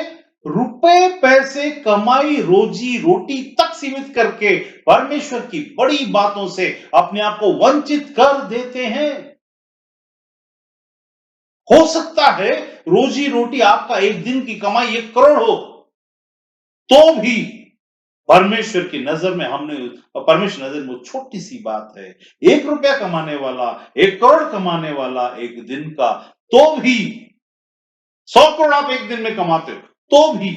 रुपए पैसे कमाई रोजी रोटी तक सीमित करके परमेश्वर की बड़ी बातों से अपने आप को वंचित कर देते हैं। हो सकता है रोजी रोटी आपका एक दिन की कमाई 1 करोड़ हो, तो भी परमेश्वर की नजर में परमेश्वर नजर में वो छोटी सी बात है। 1 रुपया कमाने वाला, 1 करोड़ कमाने वाला एक दिन का, तो भी 100 करोड़ आप एक दिन में कमाते हो, तो भी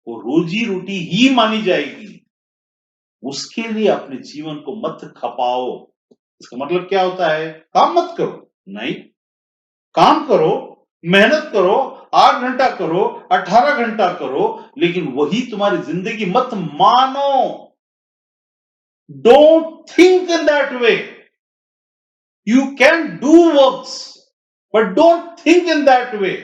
वो रोजी रोटी ही मानी जाएगी। उसके लिए अपने जीवन को मत खपाओ। इसका मतलब क्या होता है? काम मत करो, नहीं, काम करो, मेहनत करो, 8 घंटा करो, 18 घंटा करो, लेकिन वही तुम्हारी जिंदगी मत मानो। Don't think in that way. You can do works, but don't think in that way.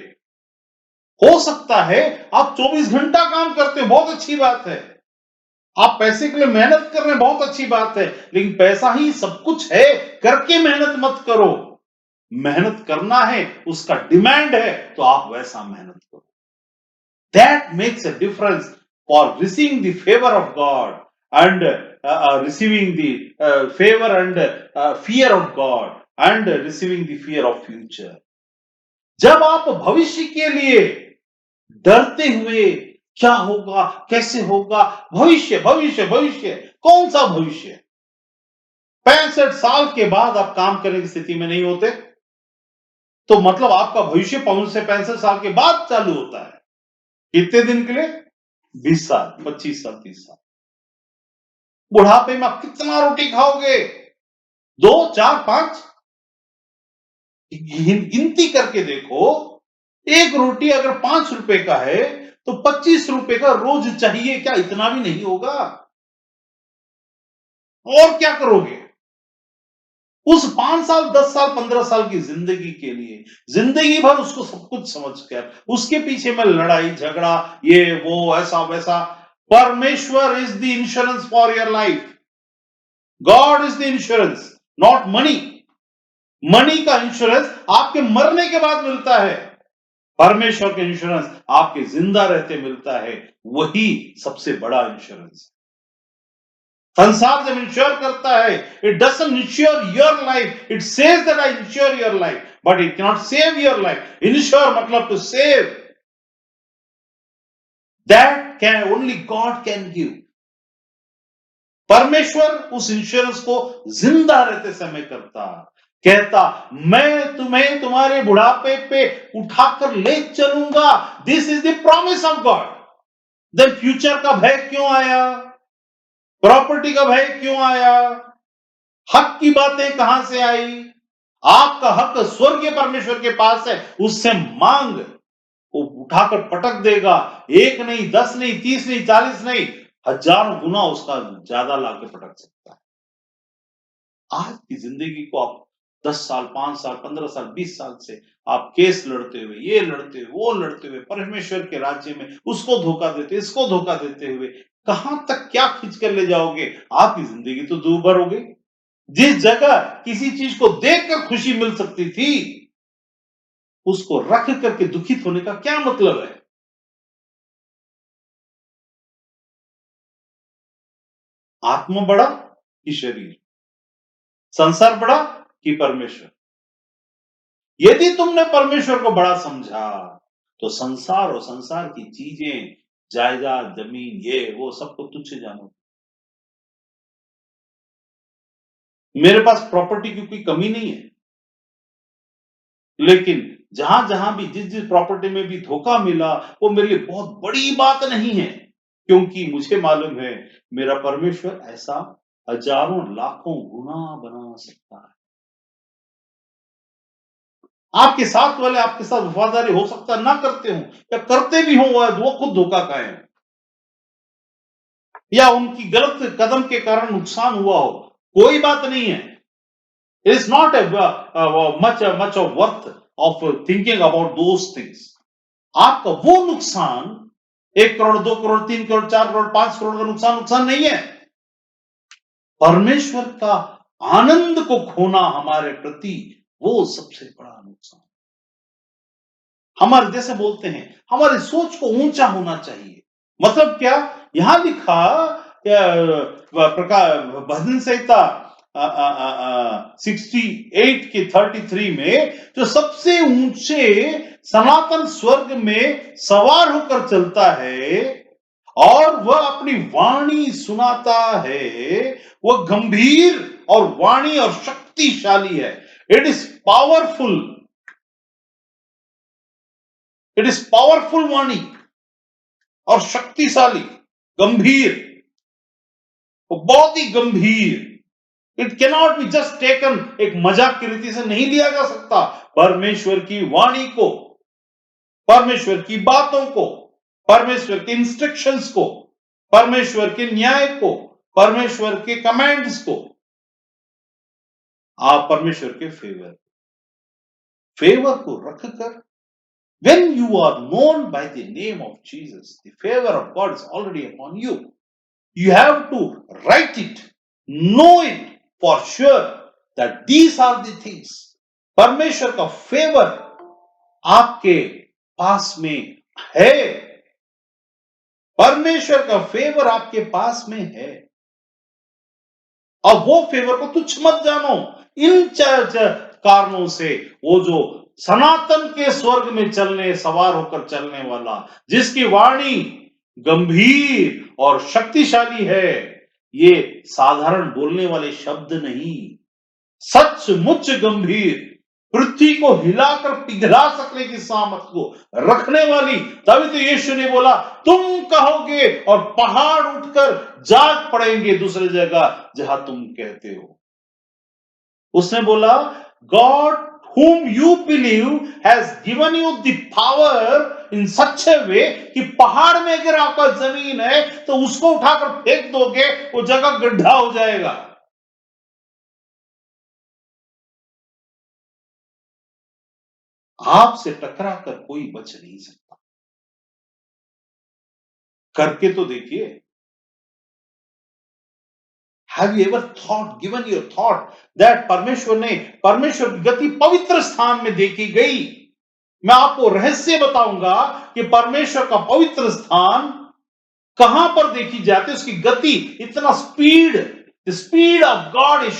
हो सकता है आप 24 घंटा काम करते हो, बहुत अच्छी बात है। आप पैसे के लिए मेहनत कर रहे हैं, बहुत अच्छी बात है, लेकिन पैसा ही सब कुछ है करके मेहनत मत करो। मेहनत करना है, उसका डिमांड है, तो आप वैसा मेहनत करो। That makes a difference for receiving the favor of God and receiving the favor and fear of God and receiving the fear of future. जब आप भविष्य के लिए डरते हुए क्या होगा, कैसे होगा, भविष्य भविष्य भविष्य, कौन सा भविष्य? 65 साल के बाद आप काम करने की स्थिति में नहीं होते, तो मतलब आपका भविष्य 65 साल के बाद चालू होता है। कितने दिन के लिए? 20 साल, 25 साल, 30 साल। बुढ़ापे में आप कितना रोटी खाओगे? 2, 4, 5? गिनती करके देखो, एक रोटी अगर 5 रुपए का है, तो 25 रुपए का रोज चाहिए, क्या इतना भी नहीं होगा? और क्या करोगे? उस 5 साल, 10 साल, 15 साल की जिंदगी के लिए, जिंदगी भर उसको सब कुछ समझकर, उसके पीछे में लड़ाई, झगड़ा, ये, वो, ऐसा, वैसा। परमेश्वर is the insurance for your life. God is the insurance, not money. Money का इंश्योरेंस आपके मरने के बाद मिलता है, परमेश्वर का इंश्योरेंस आपके जिंदा रहते मिलता है। वही सबसे बड़ा इंश्योरेंस है। संसार जब इंश्योर करता है, it doesn't insure your life, it says that I insure your life, but it cannot save your life. Insure मतलब to save, that can only God can give. परमेश्वर उस इंश्योरेंस को जिंदा रहते समय करता, कहता, मैं तुम्हें तुम्हारे बुढ़ापे पे उठाकर ले चलूंगा। This is the promise of God. Then future का भय क्यों आया? प्रॉपर्टी का भय क्यों आया? हक की बातें कहां से आई? आपका हक स्वर्गीय परमेश्वर के पास है, उससे मांग, वो उठाकर पटक देगा। 1 नहीं, 10 नहीं, 30 नहीं, 40 नहीं, हजारों गुना उसका ज्यादा लाके पटक सकता है। आज की जिंदगी को आप 10 साल, 5 साल, 15 साल, 20 साल से आप केस लड़ते हुए, ये लड़ते हुए, वो लड़ते हुए, परमेश्वर के राज्य में उसको धोखा देते, इसको धोखा देते हुए, कहां तक क्या खींच कर ले जाओगे? आपकी जिंदगी तो दूभर हो गई। जिस जगह किसी चीज को देखकर खुशी मिल सकती थी, उसको रख करके दुखित होने का क्या मतलब है? आत्मा बड़ा कि शरीर? संसार बड़ा कि परमेश्वर? यदि तुमने परमेश्वर को बड़ा समझा, तो संसार और संसार की चीजें, जायदाद, जमीन, ये वो सबको तुच्छ जानो। मेरे पास प्रॉपर्टी की कोई कमी नहीं है, लेकिन जहां जहां भी जिस जिस प्रॉपर्टी में भी धोखा मिला, वो मेरे लिए बहुत बड़ी बात नहीं है, क्योंकि मुझे मालूम है मेरा परमेश्वर ऐसा हजारों लाखों गुना बना सकता है। आपके साथ वाले आपके साथ वफादारी हो सकता है ना करते हो, या करते भी हो वो खुद धोखा खाए, या उनकी गलत कदम के कारण नुकसान हुआ हो, कोई बात नहीं है। It is not much of worth of thinking about those things. आपका वो नुकसान 1 करोड़, 2 करोड़, 3 करोड़, 4 करोड़, 5 करोड़ का नुकसान नुकसान नहीं है। परमेश्वर का आनंद को खोना हमारे प्रति वो सबसे बड़ा नुकसान। हमारे जैसे बोलते हैं, हमारी सोच को ऊंचा होना चाहिए। मतलब क्या? यहां लिखा प्रकार भजन संहिता 68 के 33 में, जो सबसे ऊंचे सनातन स्वर्ग में सवार होकर चलता है और वह अपनी वाणी सुनाता है, वह गंभीर और वाणी और शक्तिशाली है। It is powerful, it is powerful वाणी और शक्तिशाली, गंभीर, वो बहुत ही गंभीर। It cannot be just taken, एक मजाक की रीति से नहीं लिया जा सकता। परमेश्वर की वाणी को, परमेश्वर की बातों को, परमेश्वर के इंस्ट्रक्शंस को, परमेश्वर के न्याय को, परमेश्वर के कमांड्स को, आप परमेश्वर के फेवर को रखकर, when you are known by the name of Jesus, the favor of God is already upon you. You have to write it, know it for sure that these are the things. परमेश्वर का favour आपके पास में है, परमेश्वर का favour आपके पास में है, और वो फेवर को तुच्छ मत जानो। इन कारणों से वो जो सनातन के स्वर्ग में चलने, सवार होकर चलने वाला, जिसकी वाणी गंभीर और शक्तिशाली है, ये साधारण बोलने वाले शब्द नहीं, सचमुच गंभीर, पृथ्वी को हिलाकर पिघला सकने की सामर्थ को रखने वाली। तभी तो यीशु ने बोला, तुम कहोगे और पहाड़ उठकर जाग पड़ेंगे दूसरी जगह जहां तुम कहते हो। उसने बोला, God whom you believe has given you the power in such a way कि पहाड़ में अगर आपका जमीन है तो उसको उठाकर फेंक दोगे, वो जगह गड्ढा हो जाएगा। आपसे टकरा कर कोई बच नहीं सकता। करके तो देखिए। Have you ever thought, given your thought that परमेश्वर की गति पवित्र स्थान में देखी गई। मैं आपको रहस्य बताऊंगा कि परमेश्वर का पवित्र स्थान कहां पर देखी जाती है, उसकी गति, इतना speed, the speed of God is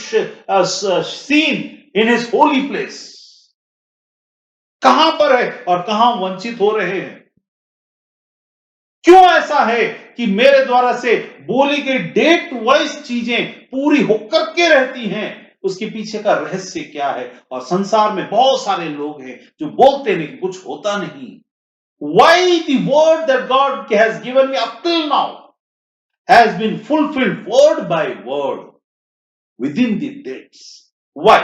seen in his holy place. कहां पर है और कहां वंचित हो रहे हैं। क्यों ऐसा है कि मेरे द्वारा से बोली गई डेट वाइज चीजें पूरी होकर के रहती हैं? उसके पीछे का रहस्य क्या है? और संसार में बहुत सारे लोग हैं जो बोलते नहीं, कुछ होता नहीं। Why the word that God has given me up till now has been fulfilled word by word within the dates? Why?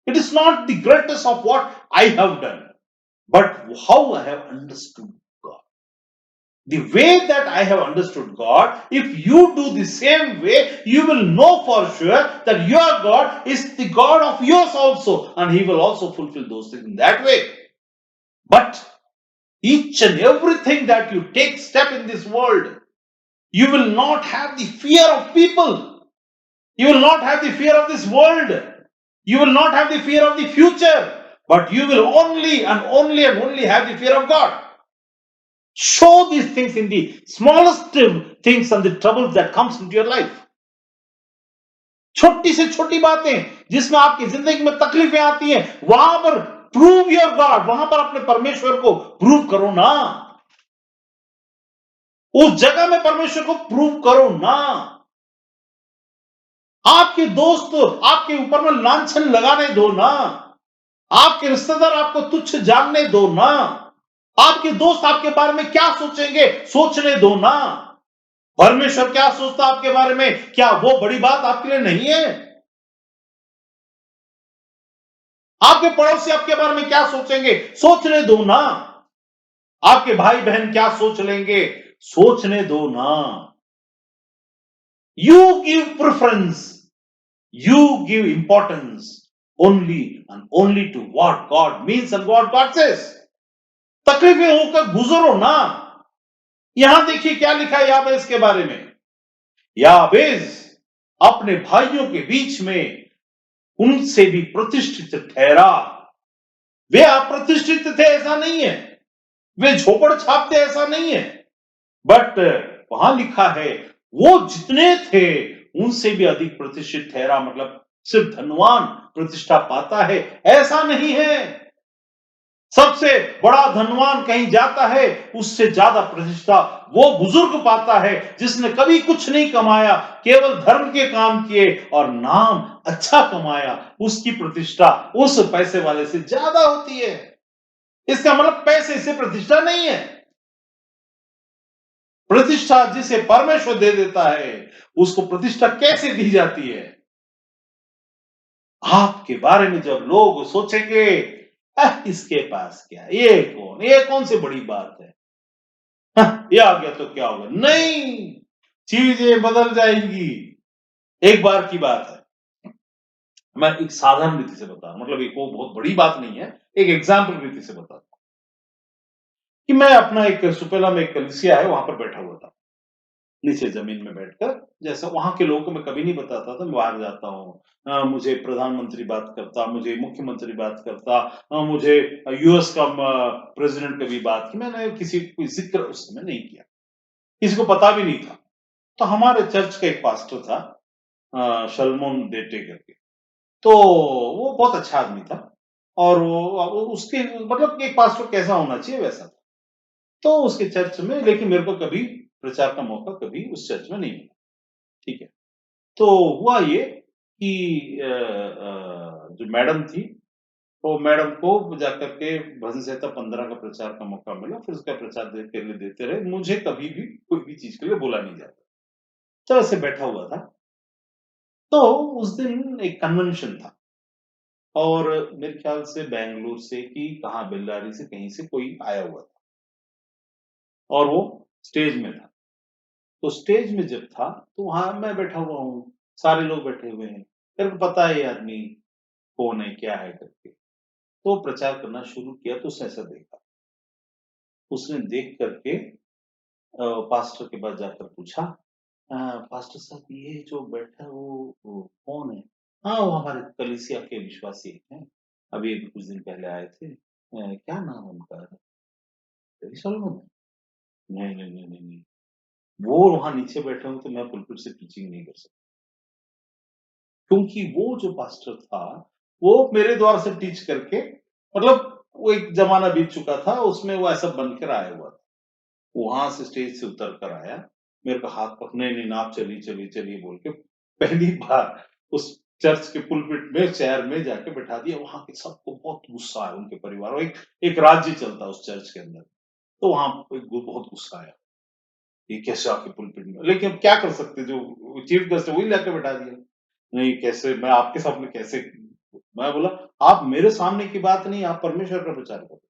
It is not the greatest of what I have done, but how I have understood God. The way that I have understood God, if you do the same way, you will know for sure that your God is the God of yours also, and He will also fulfill those things in that way. But each and everything that you take step in this world, you will not have the fear of people. You will not have the fear of this world. You will not have the fear of the future. But you will only and only and only have the fear of God. Show these things in the smallest things and the troubles that comes into your life. छोटी से छोटी बातें जिसमें आपकी जिंदगी में तकलीफें आती हैं, वहां पर प्रूव योर गॉड, वहां पर अपने परमेश्वर को प्रूव करो ना। उस जगह में परमेश्वर को प्रूव करो ना। आपके दोस्त आपके ऊपर में लांछन लगाने दो ना। आपके रिश्तेदार आपको तुच्छ जानने दो ना। आपके दोस्त आपके बारे में क्या सोचेंगे सोचने दो ना। परमेश्वर क्या सोचता आपके बारे में, क्या वो बड़ी बात आपके लिए नहीं है? आपके पड़ोसी आपके बारे में क्या सोचेंगे सोचने दो ना। आपके भाई बहन क्या सोच लेंगे सोचने दो ना। You give preference, you give importance only and only to what God means and what God says. तकलीफें होकर गुजरो ना। यहां देखिए क्या लिखा है याबेस के बारे में। याबेस अपने भाइयों के बीच में उनसे भी प्रतिष्ठित ठहरा। वे अप्रतिष्ठित थे ऐसा नहीं है, वे झोपड़ छापते ऐसा नहीं है, बट वहां लिखा है वो जितने थे उनसे भी अधिक प्रतिष्ठित ठहरा। मतलब सिर्फ धनवान प्रतिष्ठा पाता है ऐसा नहीं है। सबसे बड़ा धनवान कहीं जाता है उससे ज्यादा प्रतिष्ठा वो बुजुर्ग पाता है जिसने कभी कुछ नहीं कमाया, केवल धर्म के काम किए और नाम अच्छा कमाया। उसकी प्रतिष्ठा उस पैसे वाले से ज्यादा होती है। इसका मतलब पैसे से प्रतिष्ठा नहीं है। प्रतिष्ठा जिसे परमेश्वर दे देता है उसको प्रतिष्ठा कैसे दी जाती है? आपके बारे में जब लोग सोचेंगे इसके पास क्या, ये कौन सी बड़ी बात है, ये आ गया तो क्या होगा? नहीं, चीजें बदल जाएंगी। एक बार की बात है, मैं एक साधारण रीति से बता रहा हूं, मतलब एक वो बहुत बड़ी बात नहीं है, एक एग्जाम्पल रीति से बता रहा हूं कि मैं अपना एक सुपेला में एक कलीसिया है वहां पर बैठा हुआ था, नीचे जमीन में बैठकर। जैसा वहां के लोगों को मैं कभी नहीं बताता था मैं बाहर जाता हूँ, मुझे प्रधानमंत्री बात करता, मुझे मुख्यमंत्री बात करता, मुझे यूएस का प्रेसिडेंट कभी बात की। मैंने किसी कोई जिक्र उस समय नहीं किया, किसी को पता भी नहीं था। तो हमारे चर्च का एक पास्टर था, शलमोन डेटे करके। तो वो बहुत अच्छा आदमी था और वो उसके मतलब एक पास्टर कैसा होना चाहिए वैसा था। तो उसके चर्च में, लेकिन मेरे को कभी प्रचार का मौका कभी उस चर्च में नहीं मिला। ठीक है। तो हुआ ये कि जो मैडम थी, तो मैडम को जाकर के भजन संहिता 15 का प्रचार का मौका मिला, फिर उसका प्रचार के लिए देते रहे। मुझे कभी भी कोई भी चीज के लिए बोला नहीं जाता। तो ऐसे बैठा हुआ था। तो उस दिन एक कन्वेंशन था और मेरे ख्याल से बैंगलोर से कि कहाँ बेल्लारी से कहीं से कोई आया हुआ था और वो स्टेज में था। तो स्टेज में जब था तो वहां मैं बैठा हुआ हूँ, सारे लोग बैठे हुए हैं। मेरे को पता है ये आदमी कौन है क्या है करके। तो प्रचार करना शुरू किया तो उसने ऐसा देखा। उसने देख करके पास्टर के पास जाकर पूछा, "अ, पास्टर साहब ये जो बैठा है वो कौन है?" "हाँ, वो हमारे कलीसिया के विश्वासी हैं। अभी अभी कुछ दिन पहले आए थे। क्या नाम है उनका? रवि सलोमन? नहीं, नहीं, नहीं, नहीं, नहीं। वो वहाँ नीचे बैठे हों तो मैं पुलपिट से टीचिंग नहीं कर सकता। क्योंकि वो जो पास्टर था, वो मेरे द्वारा से टीच करके, मतलब वो एक ज़माना बीत चुका था, उसमें वो ऐसा बनकर आया हुआ था। वहाँ से स्टेज से उतर कर आया, मेरे को हाथ नहीं, नहीं, आप चलिए, चलिए, चलिए बोल के पहली बार उस चर्च के पुलपिट में चेयर में जाके बैठा दिया। वहाँ के सबको बहुत गुस्सा आया, उनके परिवार और एक एक राज्य चलता है उस चर्च के अंदर। तो वहाँ पे बहुत गुस्सा आया। ये कैसे आके पुलपिट में, लेकिन अब क्या कर सकते हैं, जो चीफ गेस्ट है वही लाके बैठा दिया। नहीं कैसे मैं आपके सामने कैसे, मैं बोला आप मेरे सामने की बात नहीं, आप परमेश्वर का प्रचार करो।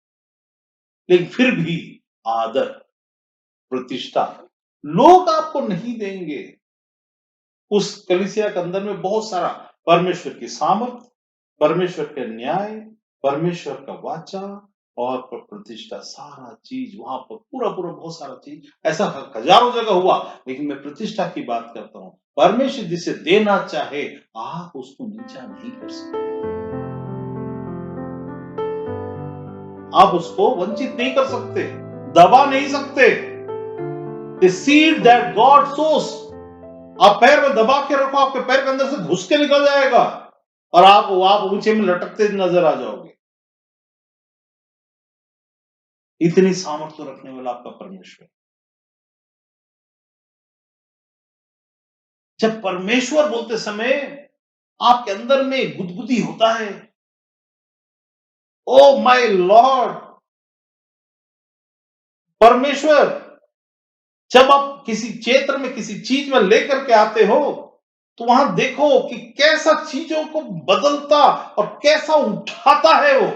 लेकिन फिर भी आदर, प्रतिष्ठा लोग आपको नहीं देंगे। उस कलीसिया के अंदर में बहुत सारा परमेश्वर की सामर्थ, परमेश्वर के न्याय, परमेश्वर का वाचा और प्रतिष्ठा, सारा चीज वहां पर पूरा पूरा बहुत सारा चीज ऐसा हजारों जगह हुआ, लेकिन मैं प्रतिष्ठा की बात करता हूं। परमेश्वर जिसे देना चाहे आप उसको नीचा नहीं कर सकते, आप उसको वंचित नहीं कर सकते, दबा नहीं सकते। The seed that God sows, आप पैर में दबा के रखो, आपके पैर के अंदर से घुस के निकल जाएगा और आप ऊंचे में लटकते नजर आ जाओगे। इतनी सामर्थ्य रखने वाला आपका परमेश्वर। जब परमेश्वर बोलते समय आपके अंदर में गुदगुदी होता है, ओ माय लॉर्ड, परमेश्वर, जब आप किसी क्षेत्र में किसी चीज में लेकर के आते हो तो वहां देखो कि कैसा चीजों को बदलता और कैसा उठाता है वो।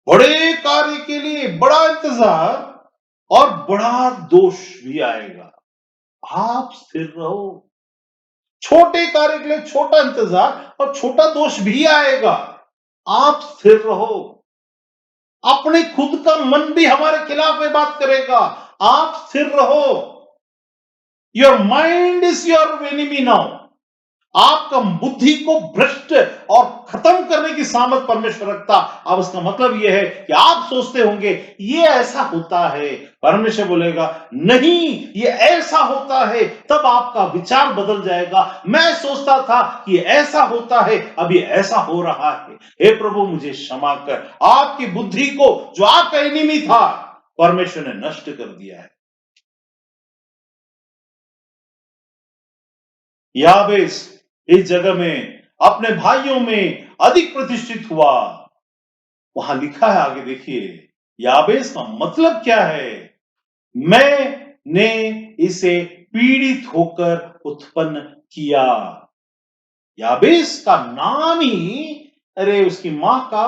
बड़े कार्य के लिए बड़ा इंतजार और बड़ा दोष भी आएगा, आप स्थिर रहो। छोटे कार्य के लिए छोटा इंतजार और छोटा दोष भी आएगा, आप स्थिर रहो। अपने खुद का मन भी हमारे खिलाफ में बात करेगा, आप स्थिर रहो। Your mind is your enemy now. आपका बुद्धि को भ्रष्ट और खत्म करने की सामर्थ परमेश्वर रखता। अब उसका मतलब यह है कि आप सोचते होंगे ये ऐसा होता है, परमेश्वर बोलेगा नहीं ये ऐसा होता है, तब आपका विचार बदल जाएगा। मैं सोचता था कि ऐसा होता है, अब ये ऐसा हो रहा है। हे प्रभु मुझे क्षमा कर। आपकी बुद्धि को जो आपका एनिमी था परमेश्वर ने नष्ट कर दिया है। याबेस इस जगह में अपने भाइयों में अधिक प्रतिष्ठित हुआ। वहां लिखा है आगे देखिए, याबेस का मतलब क्या है? मैंने इसे पीड़ित होकर उत्पन्न किया। याबेस का नाम ही, अरे उसकी मां का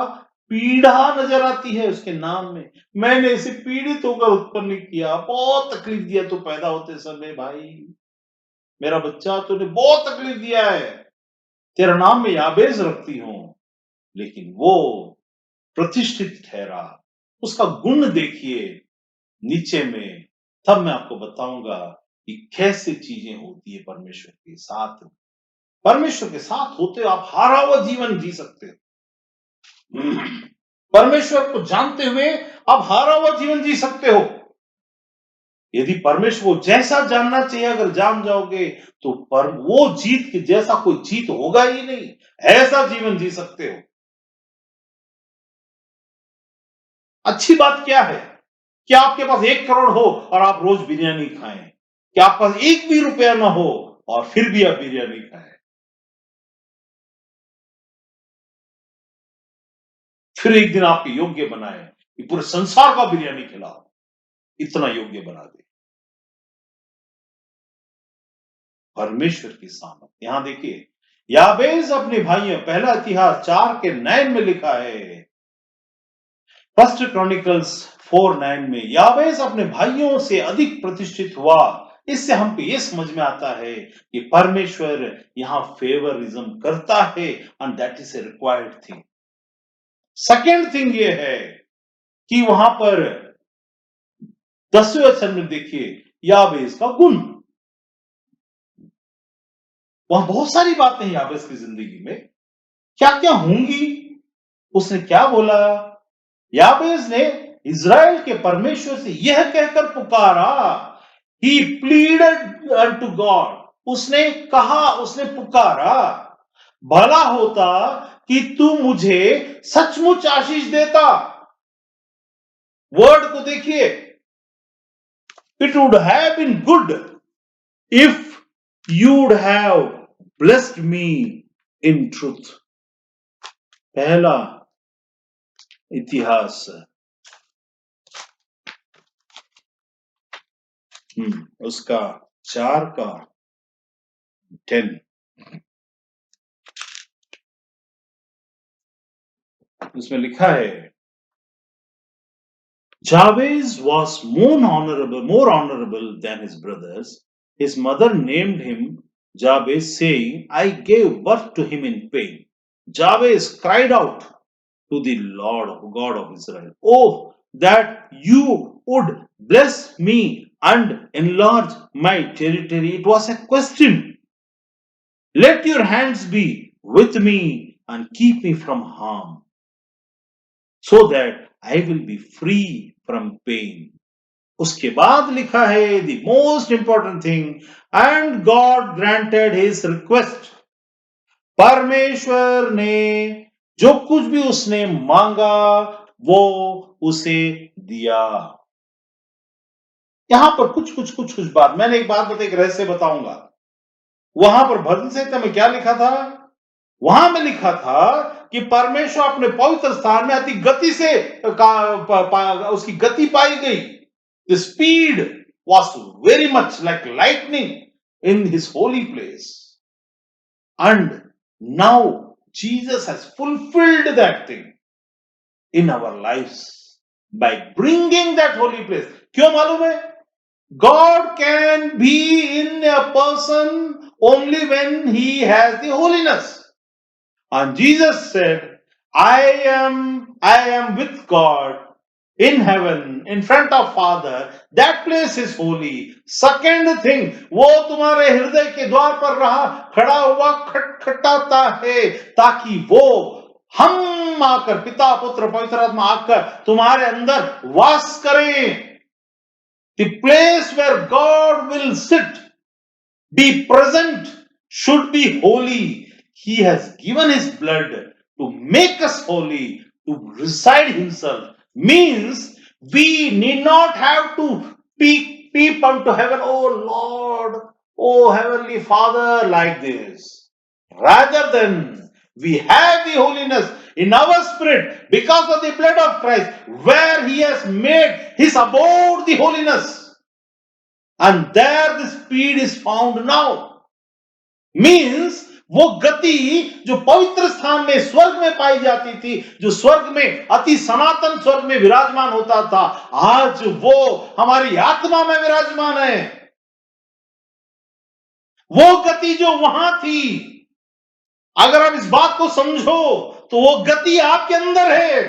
पीड़ा नजर आती है उसके नाम में। मैंने इसे पीड़ित होकर उत्पन्न किया, बहुत तकलीफ दिया तो पैदा होते समय, भाई मेरा बच्चा तूने बहुत तकलीफ दिया है, तेरा नाम मैं याबेस रखती हूं। लेकिन वो प्रतिष्ठित ठहरा। उसका गुण देखिए नीचे में, तब मैं आपको बताऊंगा कि कैसे चीजें होती है परमेश्वर के साथ। परमेश्वर के साथ होते हो आप हारा हुआ जीवन जी सकते हो। परमेश्वर को जानते हुए आप हारा हुआ जीवन जी सकते हो। यदि परमेश्वर को जैसा जानना चाहिए अगर जान जाओगे तो पर वो जीत के जैसा कोई जीत होगा ही नहीं, ऐसा जीवन जी सकते हो। अच्छी बात क्या है कि आपके पास 1 करोड़ हो और आप रोज बिरयानी खाएं, कि आपके पास 1 भी रुपया ना हो और फिर भी आप बिरयानी खाएं, फिर एक दिन आपके योग्य बनाए कि पूरे संसार का बिरयानी खिलाओ, इतना योग्य बना दे परमेश्वर की सामर्थ। यहां देखिए याबेस अपने भाइयों, पहला इतिहास 4:9 में लिखा है, फर्स्ट क्रॉनिकल्स 4:9 में, याबेस अपने भाइयों से अधिक प्रतिष्ठित हुआ। इससे हमको यह समझ में आता है कि परमेश्वर यहां फेवरिज्म करता है and that is a required thing. Second thing यह है कि वहां पर 10वें वचन में देखिए याबेस का गुण। वहां बहुत सारी बातें याबेस की जिंदगी में क्या क्या होंगी, उसने क्या बोला। याबेस ने इज़राइल के परमेश्वर से यह कहकर पुकारा, ही प्लीडेड अनटू गॉड, उसने कहा, उसने पुकारा, भला होता कि तू मुझे सचमुच आशीष देता। वर्ड को देखिए, it would have been good if you'd have blessed me in truth. पहला इतिहास उसका 4:10 उसमें लिखा है, Jabez was more honorable than his brothers. His mother named him Jabez, saying, I gave birth to him in pain. Jabez cried out to the Lord, God of Israel, oh, that you would bless me and enlarge my territory. It was a question. Let your hands be with me and keep me from harm, so that I will be free from pain. उसके बाद लिखा है the most important thing, and God granted his request. परमेश्वर ने जो कुछ भी उसने मांगा वो उसे दिया। यहां पर कुछ बात, मैंने एक बात एक रहस्य बताऊंगा। वहां पर भजन संहिता में क्या लिखा था? वहां में लिखा था कि परमेश्वर अपने पवित्र स्थान में अति गति से उसकी गति पाई गई। The speed was very much like lightning in his holy place. And now Jesus has fulfilled that thing in our lives by bringing that holy place. क्यों मालूम है? God can be in a person only when he has the holiness. And Jesus said, I am with God in heaven, in front of Father. That place is holy. Second thing, वो तुम्हारे हृदय के द्वार पर रहा खड़ा हुआ खटखटाता है, ताकि वो हम आकर, पिता पुत्र पवित्र आत्मा आकर तुम्हारे अंदर वास करें। The place where God will sit, be present, should be holy. He has given his blood to make us holy, to reside himself. Means we need not have to peep unto heaven, oh Lord, oh Heavenly Father, like this. Rather than we have the holiness in our spirit because of the blood of Christ, where he has made his abode the holiness. And there the speed is found now. Means वो गति जो पवित्र स्थान में स्वर्ग में पाई जाती थी, जो स्वर्ग में अति सनातन स्वर्ग में विराजमान होता था, आज वो हमारी आत्मा में विराजमान है। वो गति जो वहां थी, अगर आप इस बात को समझो तो वो गति आपके अंदर है।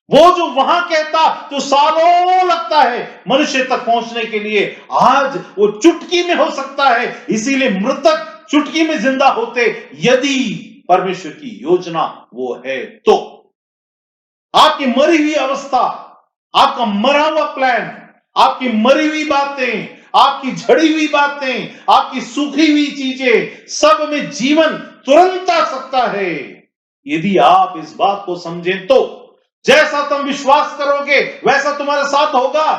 वो जो वहां कहता, जो सालों लगता है मनुष्य तक पहुंचने के लिए, आज वो चुटकी में हो सकता है। इसीलिए मृतक चुटकी में जिंदा होते, यदि परमेश्वर की योजना वो है तो। आपकी मरी हुई अवस्था, आपका मरा हुआ प्लान, आपकी मरी हुई बातें, आपकी झड़ी हुई बातें, आपकी सूखी हुई चीजें, सब में जीवन तुरंत आ सकता है यदि आप इस बात को समझें तो। जैसा तुम विश्वास करोगे वैसा तुम्हारे साथ होगा।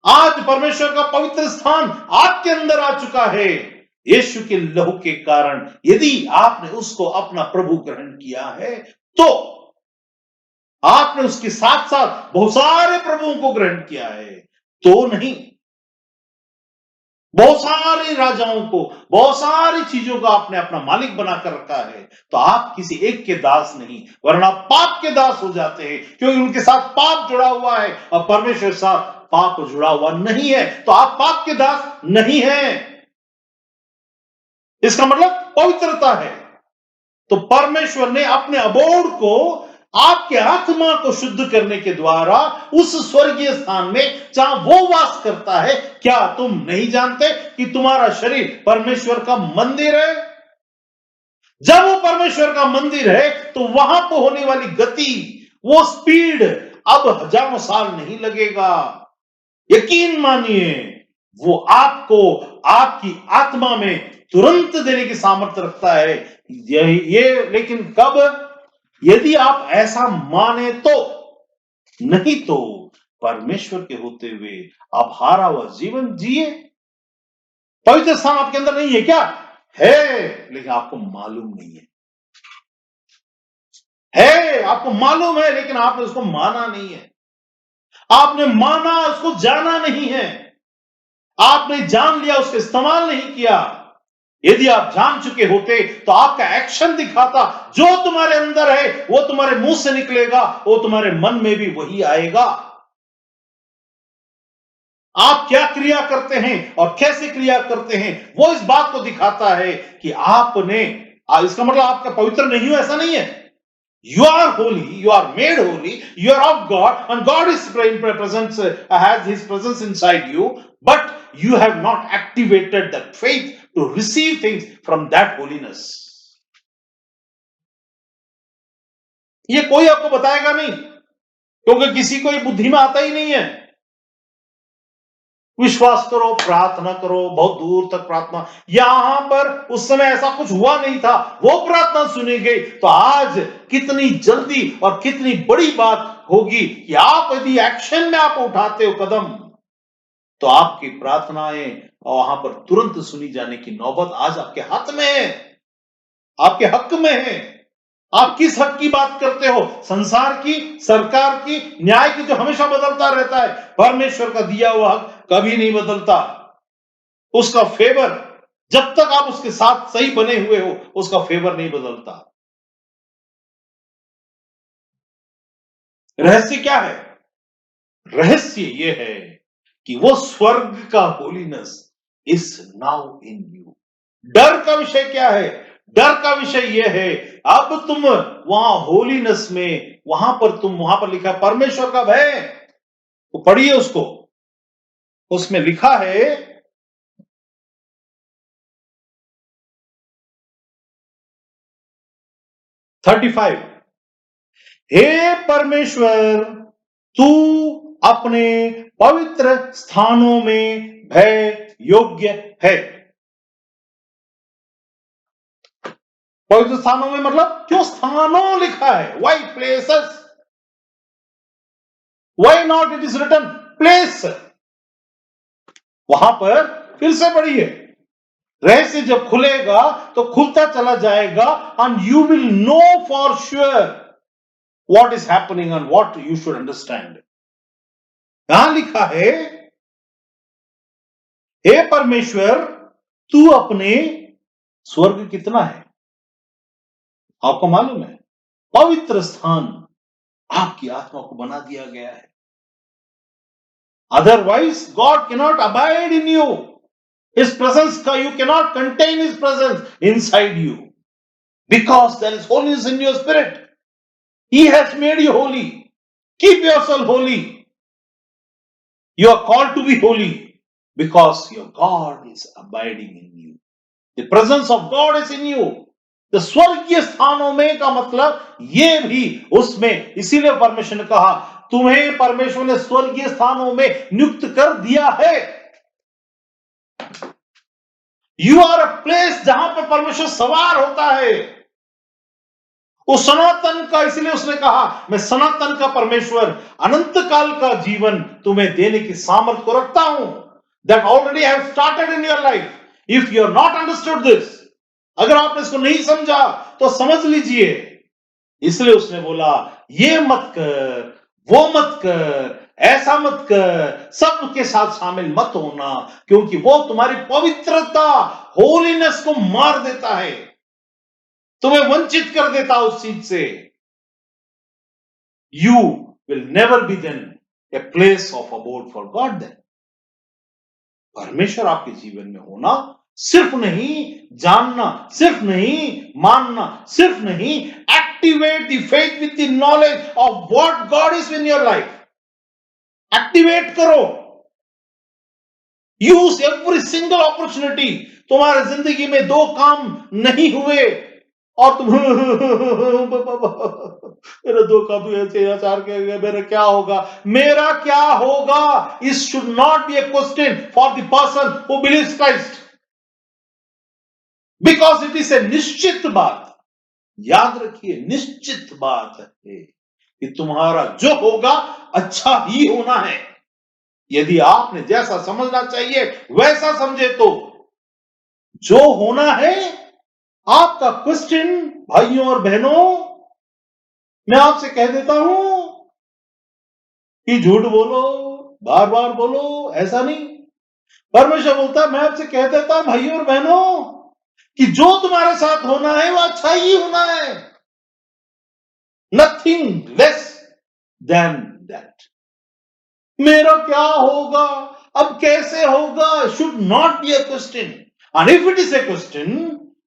आज परमेश्वर का पवित्र स्थान आपके अंदर आ चुका है यीशु के लहू के कारण। यदि आपने उसको अपना प्रभु ग्रहण किया है तो आपने उसके साथ साथ बहुत सारे प्रभुओं को ग्रहण किया है तो नहीं, बहुत सारे राजाओं को, बहुत सारी चीजों को आपने अपना मालिक बनाकर रखा है। तो आप किसी एक के दास नहीं, वरना पाप के दास हो जाते हैं, क्योंकि उनके साथ पाप जुड़ा हुआ है और परमेश्वर के साथ पाप जुड़ा हुआ नहीं है। तो आप पाप के दास नहीं हैं, इसका मतलब पवित्रता है। तो परमेश्वर ने अपने अबोध को आपके आत्मा को शुद्ध करने के द्वारा उस स्वर्गीय स्थान में जहां वो वास करता है। क्या तुम नहीं जानते कि तुम्हारा शरीर परमेश्वर का मंदिर है? जब वो परमेश्वर का मंदिर है तो वहां पर होने वाली गति, वो स्पीड अब हजारों साल नहीं लगेगा। यकीन मानिए, वो आपको आपकी आत्मा में तुरंत देने की सामर्थ्य रखता है। ये लेकिन कब? यदि आप ऐसा माने तो, नहीं तो परमेश्वर के होते हुए आप हारा हुआ जीवन जिए। पवित्र स्थान आपके अंदर नहीं है क्या? है, लेकिन आपको मालूम नहीं है आपको मालूम है, लेकिन आपने उसको माना नहीं है। आपने माना, उसको जाना नहीं है। आपने जान लिया, उसका इस्तेमाल नहीं किया। यदि आप जान चुके होते तो आपका एक्शन दिखाता, जो तुम्हारे अंदर है वो तुम्हारे मुंह से निकलेगा, वो तुम्हारे मन में भी वही आएगा। आप क्या क्रिया करते हैं और कैसे क्रिया करते हैं, वो इस बात को दिखाता है कि आपने, इसका मतलब आपका पवित्र नहीं हो ऐसा नहीं है। You are holy, you are made holy, you are of God, and God is presence, has His presence inside you, but you have not activated that faith to receive things from that holiness. ये कोई आपको बताएगा नहीं, क्योंकि किसी को ये बुद्धि में आता ही नहीं है। विश्वास करो, प्रार्थना करो, बहुत दूर तक प्रार्थना। यहां पर उस समय ऐसा कुछ हुआ नहीं था, वो प्रार्थना सुनी गई। तो आज कितनी जल्दी और कितनी बड़ी बात होगी कि आप यदि एक्शन में आप उठाते हो कदम, तो आपकी प्रार्थनाएं वहां पर तुरंत सुनी जाने की नौबत आज आपके हाथ में है, आपके हक में है। आप किस हक की बात करते हो? संसार की, सरकार की, न्याय की, जो हमेशा बदलता रहता है। परमेश्वर का दिया हुआ हक कभी नहीं बदलता। उसका फेवर, जब तक आप उसके साथ सही बने हुए हो, उसका फेवर नहीं बदलता। रहस्य क्या है? रहस्य यह है कि वो स्वर्ग का holiness is now in you. डर का विषय क्या है? डर का विषय यह है, अब तुम वहां होलीनेस में, वहां पर लिखा परमेश्वर का भय। तो पढ़िए उसको, उसमें लिखा है, (35) हे परमेश्वर, तू अपने पवित्र स्थानों में भय योग्य है। पवित्र स्थानों में मतलब क्यों स्थानों लिखा है? Why places? Why not it is written place? वहां पर फिर से पढ़िए, रहस्य जब खुलेगा तो खुलता चला जाएगा, and you will know for sure what is happening and what you should understand. यहां लिखा है, हे परमेश्वर, तू अपने, स्वर्ग कितना है आपको मालूम है? पवित्र स्थान आपकी आत्मा को बना दिया गया है। Otherwise God cannot abide in you. His presence, you cannot contain His presence inside you, because there is holiness in your spirit. He has made you holy. Keep yourself holy. You are called to be holy because your God is abiding in you. The presence of God is in you. The स्वर्गीय स्थानों में का मतलब ये भी उसमें, इसीलिए परमेश्वर ने कहा, तुम्हें परमेश्वर ने स्वर्गीय स्थानों में नियुक्त कर दिया है। यू आर अ प्लेस जहां पर परमेश्वर सवार होता है। वो सनातन का, इसलिए उसने कहा, मैं सनातन का परमेश्वर, अनंत काल का जीवन तुम्हें देने की सामर्थ्य को रखता हूं। That already have started in your life. If you are not understood this, अगर आपने इसको नहीं समझा तो समझ लीजिए। इसलिए उसने बोला, ये मत कर, वो मत कर, ऐसा मत कर, सबके साथ शामिल मत होना, क्योंकि वो तुम्हारी पवित्रता, होलीनेस को मार देता है, तुम्हें वंचित कर देता उस चीज से। You will never be then a place of abode for God. Then परमेश्वर आपके जीवन में होना, सिर्फ नहीं जानना, सिर्फ नहीं मानना, सिर्फ नहीं, activate the faith with the knowledge of what God is in your life. Activate करो, यूज एवरी सिंगल अपॉर्चुनिटी। तुम्हारे जिंदगी में दो काम नहीं हुए और तुम मेरा दो काम हुए, चार के गए, मेरा क्या होगा, मेरा क्या होगा? It should not be A question for the person who believes Christ, because it is a निश्चित बात। याद रखिए, निश्चित बात है कि तुम्हारा जो होगा अच्छा ही होना है। यदि आपने जैसा समझना चाहिए वैसा समझे तो जो होना है। आपका क्वेश्चन, भाइयों और बहनों, मैं आपसे कह देता हूं कि झूठ बोलो, बार बार बोलो, ऐसा नहीं। परमेश्वर बोलता है, मैं आपसे कह देता हूं भाइयों और बहनों, कि जो तुम्हारे साथ होना है वो अच्छा ही होना है, नथिंग लेस देन दैट। मेरा क्या होगा, अब कैसे होगा, should not be a question. And if it is a question,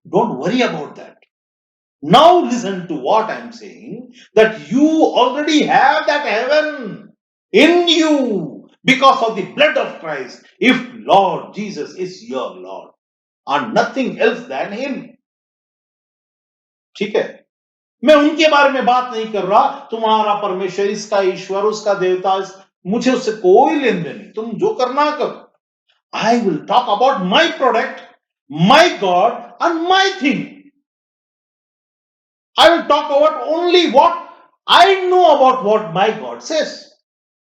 don't worry about that. Now listen to what I'm saying, that you already have that heaven in you because of the blood of Christ. If Lord Jesus is your Lord and nothing else than him. ठीक है, मैं उनके बारे में बात नहीं कर रहा, तुम्हारा परमेश्वर, इसका ईश्वर, उसका देवता, मुझे उससे कोई लेन देन नहीं, तुम जो करना करो। I will talk about my product, my God and my thing. I will talk about only what I know about what my God says.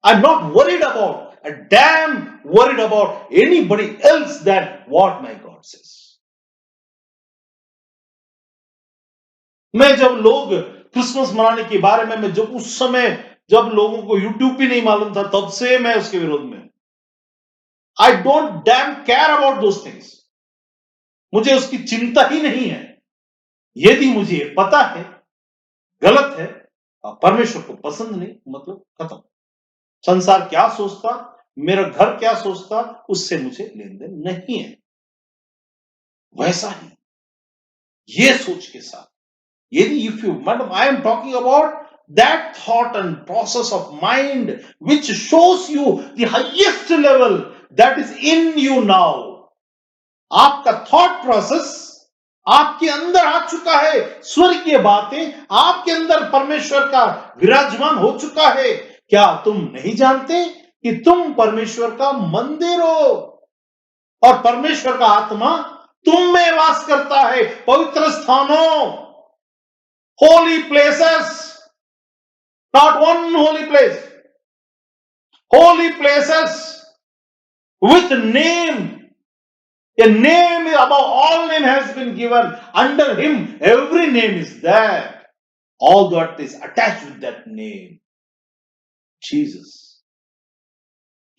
I'm not worried about, a damn worried about anybody else than what my God says. मैं जब लोग Christmas मनाने के बारे में, मैं जब उस समय जब लोगों को यूट्यूब भी नहीं मालूम था, तब से मैं उसके विरोध में। I don't dam care about those things, मुझे उसकी चिंता ही नहीं है। यदि मुझे पता है गलत है और परमेश्वर को पसंद नहीं, मतलब खत्म। संसार क्या सोचता, मेरा घर क्या सोचता, उससे मुझे लेन देन नहीं है। वैसा ही ये सोच के साथ, यदि if you, madam, I am talking about that thought and process of mind which shows you the highest level that is in you now. आपका थॉट प्रोसेस आपके अंदर आ चुका है, स्वर्गीय बातें आपके अंदर परमेश्वर का विराजमान हो चुका है। क्या तुम नहीं जानते कि तुम परमेश्वर का मंदिर हो और परमेश्वर का आत्मा तुम में वास करता है? पवित्र स्थानों, Holi places, not one holy place, holy places with name. A name above all name has been given. Under him, every name is there. All that is attached with that name, Jesus.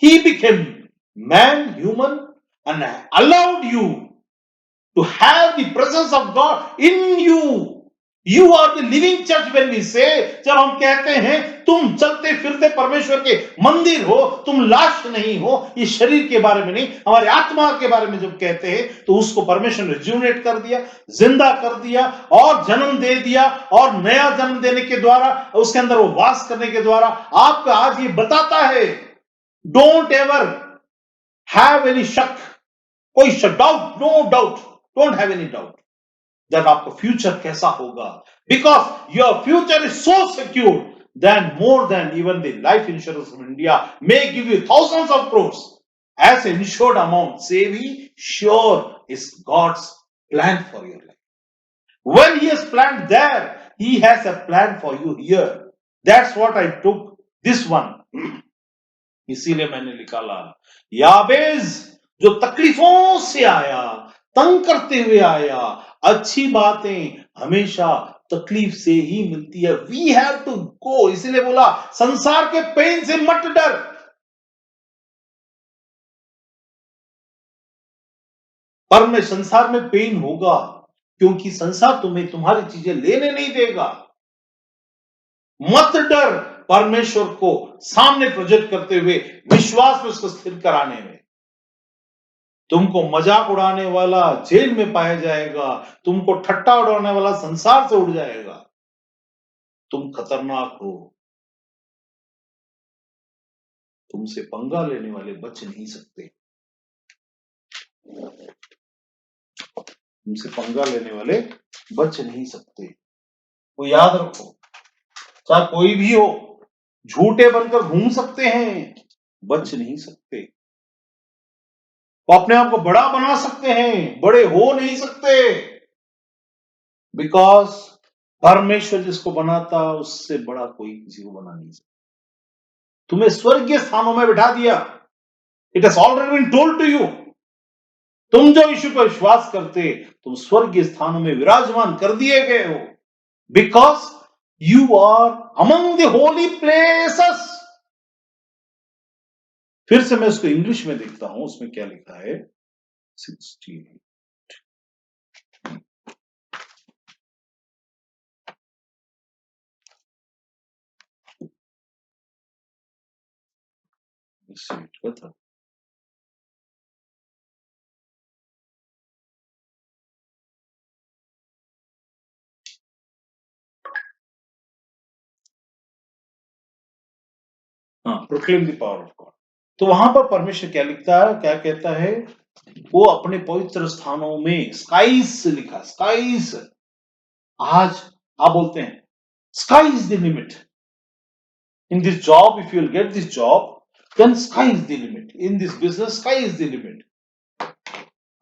He became man, human, and allowed you to have the presence of God in you. You are the living church when we say, जब हम कहते हैं तुम चलते फिरते परमेश्वर के मंदिर हो, तुम लाश नहीं हो, ये शरीर के बारे में नहीं, हमारे आत्मा के बारे में जब कहते हैं, तो उसको परमेश्वर ने रिज्यूनेट कर दिया, जिंदा कर दिया और जन्म दे दिया, और नया जन्म देने के द्वारा, उसके अंदर वो वास करने के द्वारा आपको आज ये बताता है, डोंट एवर हैव एनी शक, कोई शक, doubt, no doubt, don't have any doubt that आपका फ्यूचर कैसा होगा, because your future is so secure than more than even the life insurance of India may give you thousands of crores as an insured amount. Say we sure is God's plan for your life. When he has planned there, he has a plan for you here. That's what I took this one. इसीलिए मैंने निकाला, याबेज जो तकलीफों से आया, तंग करते हुए आया, अच्छी बातें हमेशा तकलीफ से ही मिलती है। वी हैव टू गो, इसीलिए बोला संसार के पेन से मत डर। पर में संसार में पेन होगा, क्योंकि संसार तुम्हें तुम्हारी चीजें लेने नहीं देगा। मत डर, परमेश्वर को सामने प्रोजेक्ट करते हुए विश्वास में उसको स्थिर कराने में। तुमको मजाक उड़ाने वाला जेल में पाया जाएगा, तुमको ठट्टा उड़ाने वाला संसार से उड़ जाएगा। तुम खतरनाक हो, तुमसे पंगा लेने वाले बच नहीं सकते, तुमसे पंगा लेने वाले बच नहीं सकते। वो याद रखो, चाहे कोई भी हो, झूठे बनकर घूम सकते हैं, बच नहीं सकते। वो अपने आप को बड़ा बना सकते हैं, बड़े हो नहीं सकते, बिकॉज परमेश्वर जिसको बनाता उससे बड़ा कोई किसी को बना नहीं सकता। तुम्हें स्वर्गीय स्थानों में बिठा दिया, it has already been told to you. तुम जो यीशु पर विश्वास करते, तुम स्वर्गीय स्थानों में विराजमान कर दिए गए हो, because you are among the holy places. फिर से मैं उसको इंग्लिश में देखता हूं, उसमें क्या लिखा है, 68। बताओ। हाँ, proclaim the power of God. तो वहां पर परमेश्वर क्या लिखता है, क्या कहता है? वो अपने पवित्र स्थानों में स्काईज लिखा, स्काईज। आज आप बोलते हैं sky is the limit in this job, if you will get this job then sky is the limit in this business, sky is the limit.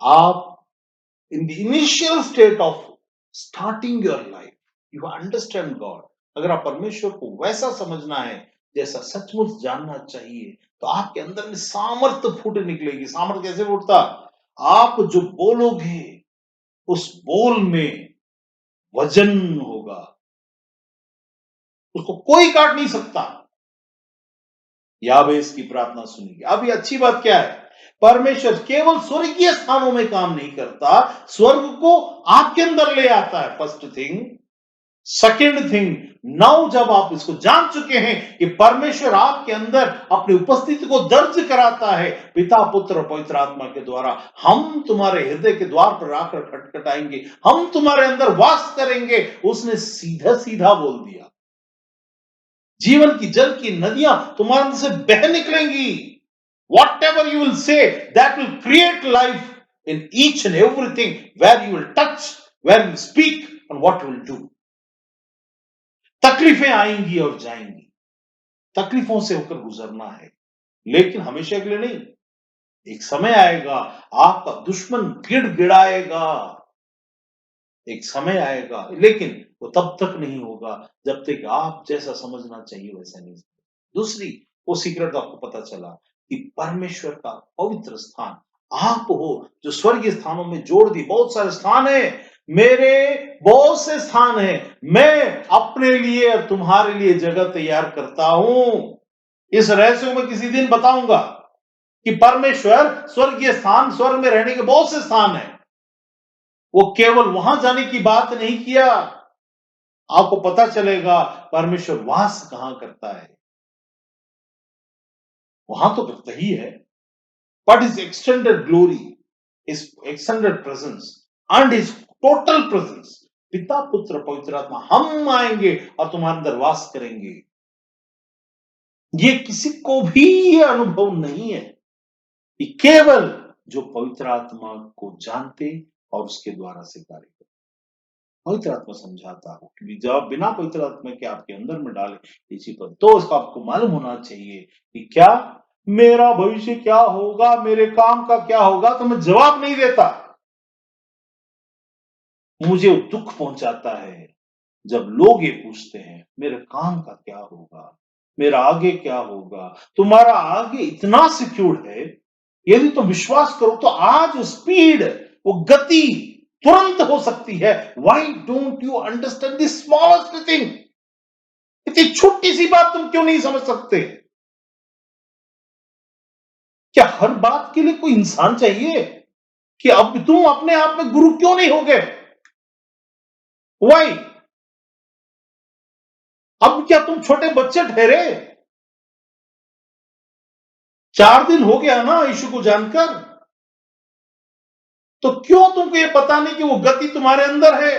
आप in the initial state of starting your life, you understand God। अगर आप परमेश्वर को वैसा समझना है जैसा सचमुच जानना चाहिए, तो आपके अंदर में सामर्थ्य फूट निकलेगी। सामर्थ्य कैसे फूटता? आप जो बोलोगे उस बोल में वजन होगा, उसको कोई काट नहीं सकता। यावेस की प्रार्थना सुनेगी। अब ये अच्छी बात क्या है? परमेश्वर केवल स्वर्गीय स्थानों में काम नहीं करता, स्वर्ग को आपके अंदर ले आता है। First thing. Second thing, now जब आप इसको जान चुके हैं कि परमेश्वर आपके अंदर अपनी उपस्थिति को दर्ज कराता है पिता, पुत्र और पवित्र आत्मा के द्वारा, हम तुम्हारे हृदय के द्वार पर आकर खटखटाएंगे, हम तुम्हारे अंदर वास करेंगे। उसने सीधा सीधा बोल दिया, जीवन की जल की नदियां तुम्हारे अंदर से बह निकलेंगी। Whatever you will say, that will create life in each and everything where you will touch, where you speak, and what you will do। तकलीफें आएंगी और जाएंगी, तकलीफों से होकर गुजरना है, लेकिन हमेशा के लिए नहीं। एक समय आएगा आपका दुश्मन गिड़गिड़ाएगा, एक समय आएगा, लेकिन वो तब तक नहीं होगा जब तक आप जैसा समझना चाहिए वैसा नहीं। दूसरी वो सीक्रेट आपको पता चला कि परमेश्वर का पवित्र स्थान आप हो, जो स्वर्गीय स्थानों में जोड़ दी। बहुत सारे स्थान है, मेरे बहुत से स्थान है, मैं अपने लिए और तुम्हारे लिए जगह तैयार करता हूं। इस रहस्य को मैं किसी दिन बताऊंगा कि परमेश्वर स्वर्गीय स्थान, स्वर्ग में रहने के बहुत से स्थान है। वो केवल वहां जाने की बात नहीं किया, आपको पता चलेगा परमेश्वर वास कहां करता है। वहां तो करता ही है, but his extended glory, his extended presence and his total presence, पिता, पुत्र, पवित्र आत्मा, हम आएंगे और तुम्हारे अंदर वास करेंगे। ये किसी को भी ये अनुभव नहीं है, कि केवल जो पवित्र आत्मा को जानते और उसके द्वारा से कार्य करते। पवित्र आत्मा समझाता हो कि जब बिना पवित्र आत्मा के आपके अंदर में डाले इसी पर, तो उसका आपको मालूम होना चाहिए कि क्या मेरा भविष्य क्या होगा, मेरे काम का क्या होगा, तो मैं जवाब नहीं देता। मुझे दुख पहुंचाता है जब लोग ये पूछते हैं मेरे काम का क्या होगा, मेरा आगे क्या होगा। तुम्हारा आगे इतना सिक्योर है, यदि तुम विश्वास करो तो आज वो स्पीड, वो गति तुरंत हो सकती है। Why don't you understand this smallest thing? इतनी छोटी सी बात तुम क्यों नहीं समझ सकते? क्या हर बात के लिए कोई इंसान चाहिए? कि अब तुम अपने आप में गुरु क्यों नहीं हो गए? वाई? अब क्या तुम छोटे बच्चे ठहरे? 4 दिन हो गया ना यीशु को जानकर, तो क्यों तुमको ये पता नहीं कि वो गति तुम्हारे अंदर है?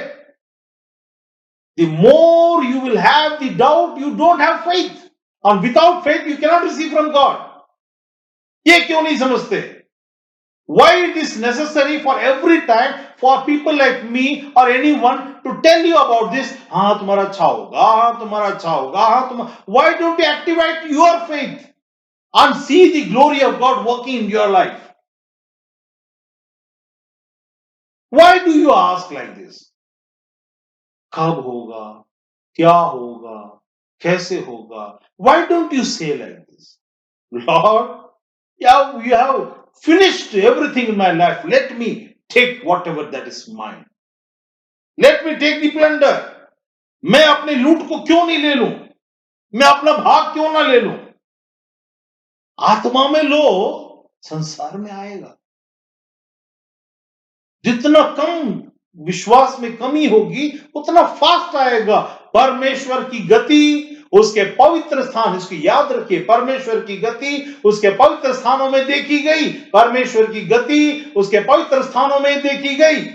The more you will have the doubt, you don't have faith, and without faith you cannot receive from God। ये क्यों नहीं समझते? Why it is necessary for every time for people like me or anyone to tell you about this? हाँ तुम्हारा अच्छा होगा, हाँ तुम्हारा अच्छा होगा, हाँ तुम। Why don't you activate your faith and see the glory of God working in your life? Why do you ask like this? कब होगा, क्या होगा, कैसे होगा? Why don't you say like this? Lord, yeah, you have finished everything in my life. Let me take whatever that is mine. Let me take the plunder. मैं अपने लूट को क्यों नहीं ले लूं? मैं अपना भाग क्यों ना ले लूं? आत्मा में लो, संसार में आएगा। जितना कम विश्वास में कमी होगी, उतना फास्ट आएगा। परमेश्वर की गति उसके पवित्र स्थान, इसकी याद रखिए, परमेश्वर की गति उसके पवित्र स्थानों में देखी गई, परमेश्वर की गति उसके पवित्र स्थानों में देखी गई,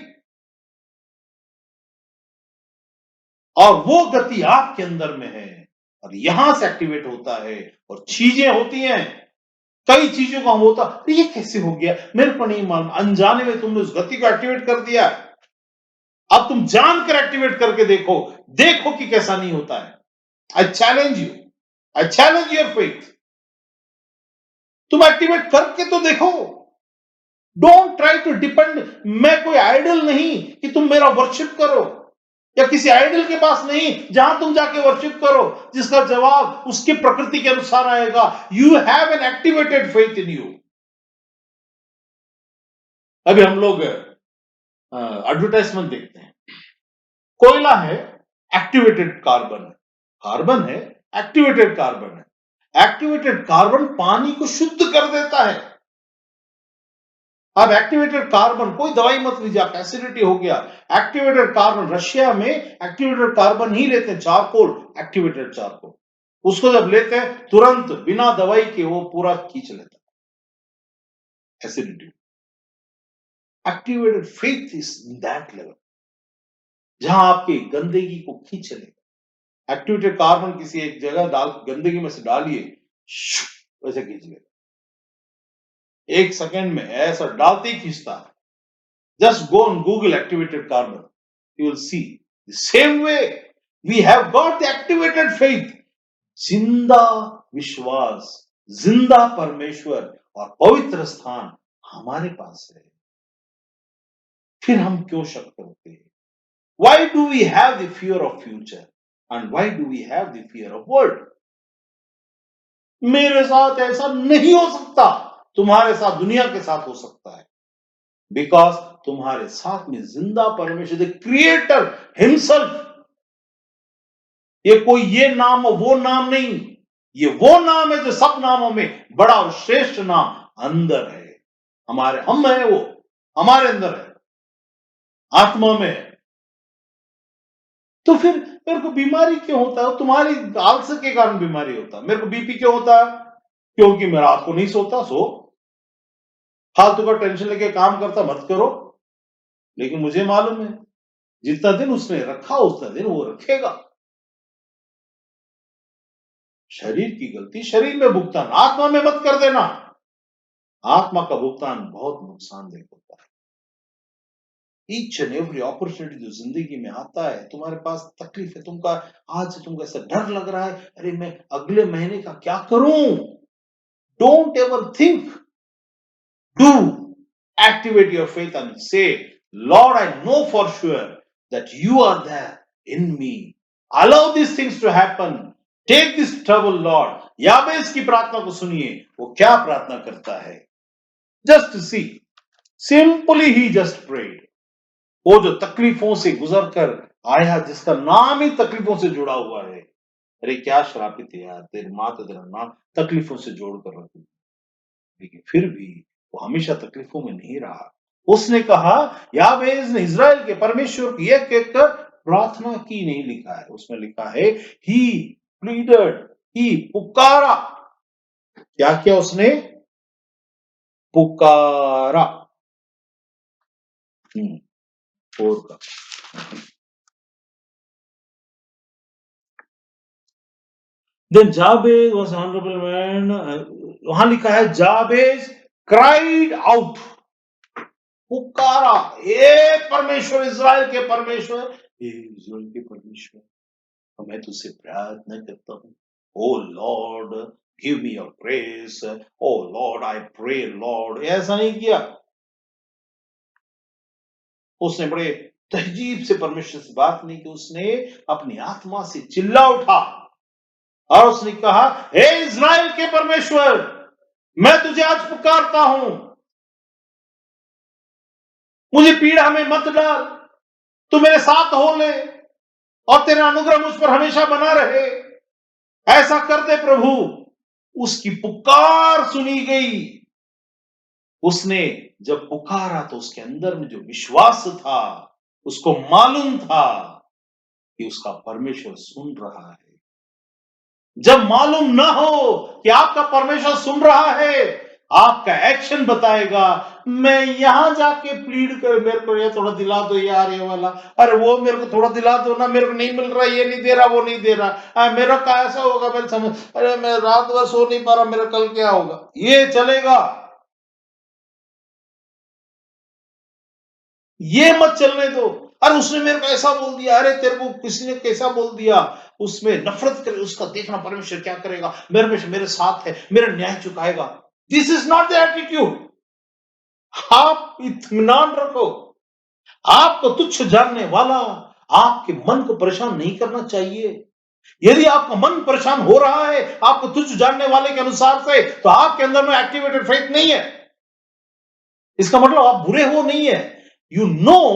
और वो गति आपके अंदर में है और यहां से एक्टिवेट होता है और चीजें होती हैं। कई चीजों का हम होता, ये कैसे हो गया, मेरे को नहीं मालूम, अनजाने में तुमने उस गति को एक्टिवेट कर दिया। अब तुम जानकर एक्टिवेट करके देखो, देखो कि कैसा नहीं होता है। I challenge you, I challenge your faith. तुम एक्टिवेट करके तो देखो। डोंट ट्राई टू डिपेंड, मैं कोई आइडल नहीं कि तुम मेरा वर्शिप करो, या किसी आइडल के पास नहीं जहां तुम जाके वर्शिप करो जिसका जवाब उसकी प्रकृति के अनुसार आएगा। You have an activated faith in you. अभी हम लोग एडवर्टाइजमेंट देखते हैं, कोयला है, एक्टिवेटेड कार्बन है, कार्बन है, एक्टिवेटेड कार्बन है। एक्टिवेटेड कार्बन पानी को शुद्ध कर देता है। अब एक्टिवेटेड कार्बन, कोई दवाई मत लीजिए, आप एसिडिटी हो गया, एक्टिवेटेड कार्बन, रशिया में एक्टिवेटेड कार्बन ही लेते हैं, चारकोल, एक्टिवेटेड चारकोल, उसको जब लेते हैं तुरंत बिना दवाई के वो पूरा खींच लेता है acidity. Activated faith is in that level, जहां आपकी गंदगी को खींच लेगा। एक्टिवेटेड कार्बन किसी एक जगह डाल, गंदगी में से डालिए, वैसे खींच लेगा, एक सेकंड में ऐसा डालते ही खींचता है। Just go on Google activated carbon, you will see the same way we have got the activated faith। जिंदा विश्वास, जिंदा परमेश्वर और पवित्र स्थान हमारे पास है, फिर हम क्यों शक करते हैं? Why do we have the fear of future and why do we have the fear of world? मेरे साथ ऐसा नहीं हो सकता, तुम्हारे साथ, दुनिया के साथ हो सकता है, बिकॉज तुम्हारे साथ में जिंदा परमेश्वर, द क्रिएटर हिमसेल्फ। ये कोई ये नाम वो नाम नहीं, ये वो नाम है जो सब नामों में बड़ा और श्रेष्ठ नाम अंदर है। हमारे, हम है वो, हमारे अंदर है, आत्मा में है। तो फिर मेरे को बीमारी क्यों होता है? तुम्हारी आलस्य के कारण बीमारी होता है। मेरे को बीपी क्यों होता है? क्योंकि मैं रात को नहीं सोता। सो फालतू का टेंशन लेके काम करता मत करो, लेकिन मुझे मालूम है जितना दिन उसने रखा उतना दिन वो रखेगा। शरीर की गलती शरीर में भुगतान, आत्मा में मत कर देना। आत्मा का भुगतान बहुत नुकसानदेह होता है। ईच एंड एवरी अपॉर्चुनिटी जो जिंदगी में आता है, तुम्हारे पास तकलीफ है, तुमका आज से तुमको ऐसा डर लग रहा है, अरे मैं अगले महीने का क्या करूं? Don't ever think, do activate your faith and say, Lord, I know for sure that you are there in me. Allow these things to happen. Take this trouble, Lord. याबेस की प्रार्थना को सुनिए, वो क्या प्रार्थना करता है। Just see, simply he just prayed। वो जो तकलीफों से गुजर कर आया, जिसका नाम ही तकलीफों से जुड़ा हुआ है, अरे क्या श्रापित है यार, तेरी माँ तो तेरा नाम तकलीफों से जोड़ कर रखी, लेकिन फिर भी वो हमेशा तकलीफों में नहीं रहा। उसने कहा, याबेस ने इज़राइल के परमेश्वर की एक एक कर प्रार्थना की, नहीं लिखा है, उसमें लिखा है ही प्लीडेड, ही पुकारा। क्या किया उसने? पुकारा। और का देन जाबेज वाज ऑनरेबल मैन, वहां लिखा है जाबेज क्राइड आउट, पुकारा, हे परमेश्वर, इज़राइल के परमेश्वर, हे इज़राइल के परमेश्वर, मैं तुझसे प्रार्थना करता हूँ, O Lord give me your grace, O Lord I pray Lord. ऐसा नहीं किया, उसने बड़े तहजीब से परमेश्वर से बात नहीं की, उसने अपनी आत्मा से चिल्ला उठा और उसने कहा, हे इज़राइल के परमेश्वर, मैं तुझे आज पुकारता हूं, मुझे पीड़ा में मत डाल, तू मेरे साथ हो ले और तेरा अनुग्रह मुझ पर हमेशा बना रहे, ऐसा कर दे प्रभु। उसकी पुकार सुनी गई। उसने जब पुकारा तो उसके अंदर में जो विश्वास था, उसको मालूम था कि उसका परमेश्वर सुन रहा है। जब मालूम ना हो कि आपका परमेश्वर सुन रहा है, आपका एक्शन बताएगा। मैं यहां जाके प्लीड कर, मेरे को ये थोड़ा दिला दो यार, ये वाला, अरे वो मेरे को थोड़ा दिला दो ना, मेरे को नहीं मिल रहा, ये नहीं दे रहा, वो नहीं दे रहा, मेरा का ऐसा होगा, मेरे समझ, अरे मैं रात भर सो नहीं पा रहा, मेरा कल क्या होगा, ये चलेगा। ये मत चलने दो। अरे उसने मेरे को ऐसा बोल दिया, अरे तेरे को किसी ने कैसा बोल दिया, उसमें नफरत करे, उसका देखना परमेश्वर क्या करेगा, परमेश्वर मेरे साथ है, मेरा न्याय चुकाएगा। This is not the attitude. आप इत्मीनान रखो। आपको तुच्छ जानने वाला आपके मन को परेशान नहीं करना चाहिए। यदि आपका मन परेशान हो रहा है आपको तुच्छ जानने वाले के अनुसार से, तो आपके अंदर में एक्टिवेटेड फेथ नहीं है। इसका मतलब आप बुरे हो नहीं है। You know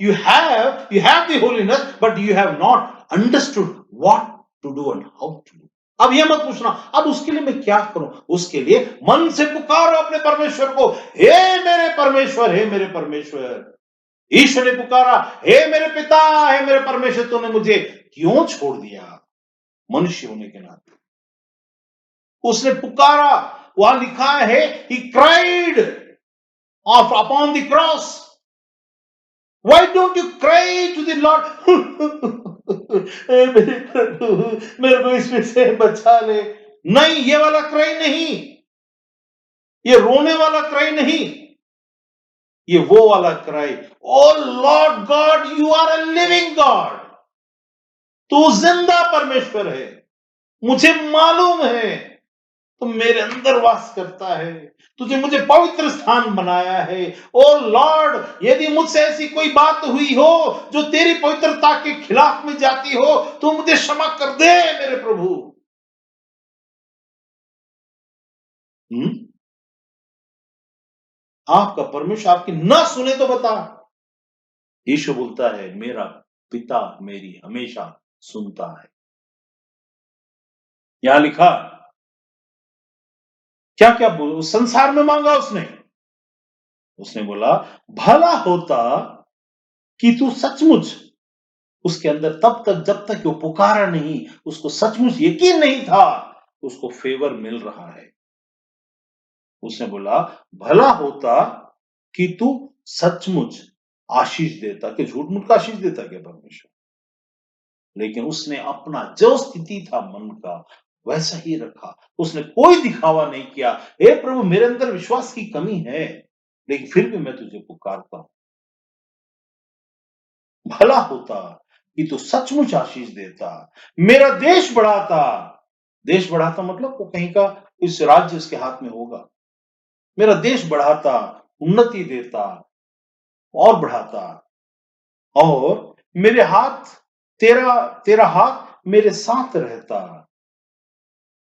you have the holiness, but you have not understood what to do and how to do. अब ये मत पूछना अब उसके लिए मैं क्या करूं। उसके लिए मन से पुकारो अपने परमेश्वर को, हे मेरे परमेश्वर, हे मेरे परमेश्वर। ईश्वर ने पुकारा, हे मेरे पिता, हे मेरे परमेश्वर, तूने मुझे क्यों छोड़ दिया। मनुष्य होने के नाते उसने पुकारा। वहां लिखा है he cried of upon the cross. Why don't you cry to the Lord? मेरे प्रभु, मेरे को इसमें से बचा ले। नहीं, ये वाला क्राई नहीं, ये रोने वाला क्राई नहीं, ये वो वाला cry, O Lord God, you are a living God. तू जिंदा परमेश्वर है। मुझे मालूम है तू मेरे अंदर वास करता है, तुझे मुझे पवित्र स्थान बनाया है। ओ लॉर्ड, यदि मुझसे ऐसी कोई बात हुई हो जो तेरी पवित्रता के खिलाफ में जाती हो, तो मुझे क्षमा कर दे मेरे प्रभु। आपका परमेश्वर आपकी ना सुने तो बता। यीशु बोलता है, मेरा पिता मेरी हमेशा सुनता है। यहां लिखा क्या क्या बोल संसार में मांगा उसने। उसने बोला, भला होता कि तू सचमुच उसके अंदर तब तक जब तक वो पुकारा नहीं, उसको सचमुच यकीन नहीं था उसको फेवर मिल रहा है। उसने बोला, भला होता कि तू सचमुच आशीष देता। कि झूठ मूठ का आशीष देता क्या परमेश्वर। लेकिन उसने अपना जो स्थिति था मन का वैसा ही रखा। उसने कोई दिखावा नहीं किया, हे प्रभु मेरे अंदर विश्वास की कमी है लेकिन फिर भी मैं तुझे पुकारता हूं। भला होता कि तू सचमुच आशीष देता, मेरा देश बढ़ाता। देश बढ़ाता मतलब वो कहीं का इस राज्य उसके हाथ में होगा। मेरा देश बढ़ाता, उन्नति देता और बढ़ाता, और मेरे हाथ, तेरा तेरा हाथ मेरे साथ रहता,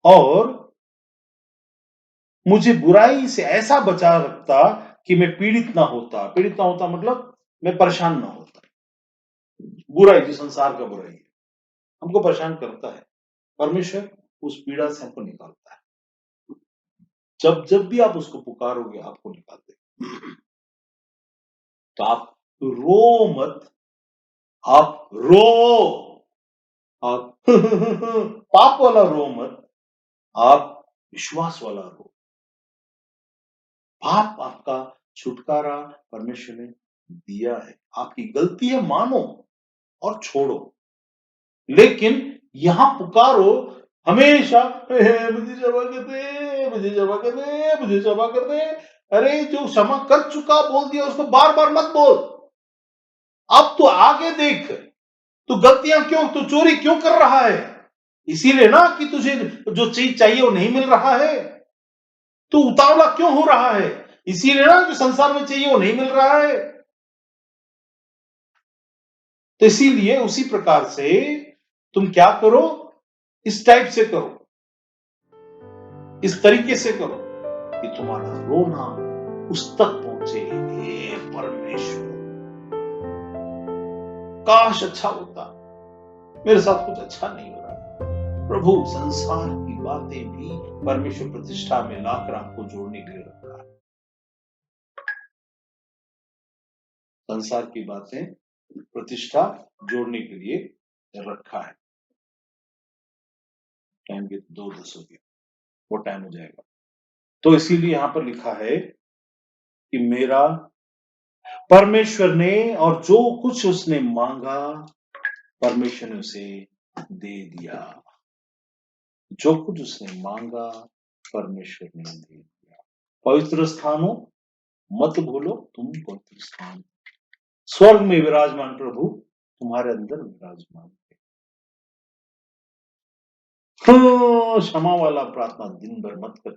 और मुझे बुराई से ऐसा बचा रखता कि मैं पीड़ित ना होता। पीड़ित ना होता मतलब मैं परेशान ना होता। बुराई जो संसार का बुराई है हमको परेशान करता है, परमेश्वर उस पीड़ा से हमको निकालता है। जब जब भी आप उसको पुकारोगे आपको निकाल देगा। तो आप रो मत, आप रो, आप पाप वाला रो मत, आप विश्वास वाला रो। पाप आपका छुटकारा परमेश्वर ने दिया है, आपकी गलती है मानो और छोड़ो। लेकिन यहां पुकारो हमेशा, मुझे क्षमा कर दे, मुझे क्षमा कर दे, मुझे क्षमा कर दे। अरे जो क्षमा कर चुका बोल दिया उसको बार बार मत बोल। अब तू आगे देख, तू गलतियां क्यों, तू चोरी क्यों कर रहा है। इसीलिए ना कि तुझे जो चीज चाहिए वो नहीं मिल रहा है। तू उतावला क्यों हो रहा है, इसीलिए ना जो संसार में चाहिए वो नहीं मिल रहा है। तो इसीलिए उसी प्रकार से तुम क्या करो, इस टाइप से करो, इस तरीके से करो कि तुम्हारा रोना उस तक पहुंचे। हे परमेश्वर, काश अच्छा होता, मेरे साथ कुछ अच्छा नहीं हो रहा। प्रभु संसार की बातें भी परमेश्वर प्रतिष्ठा में लाकर आपको जोड़ने के लिए रखा है। संसार की बातें प्रतिष्ठा जोड़ने के लिए रखा है। टाइम के 2:10 हो गया, वो टाइम हो जाएगा। तो इसीलिए यहाँ पर लिखा है कि मेरा परमेश्वर ने और जो कुछ उसने मांगा परमेश्वर ने उसे दे दिया। जो कुछ उसने मांगा परमेश्वर ने दे दिया। पवित्र स्थानों मत भूलो, तुम पवित्र स्थान स्वर्ग में विराजमान प्रभु तुम्हारे अंदर विराजमान है। क्षमा वाला प्रार्थना दिन भर मत कर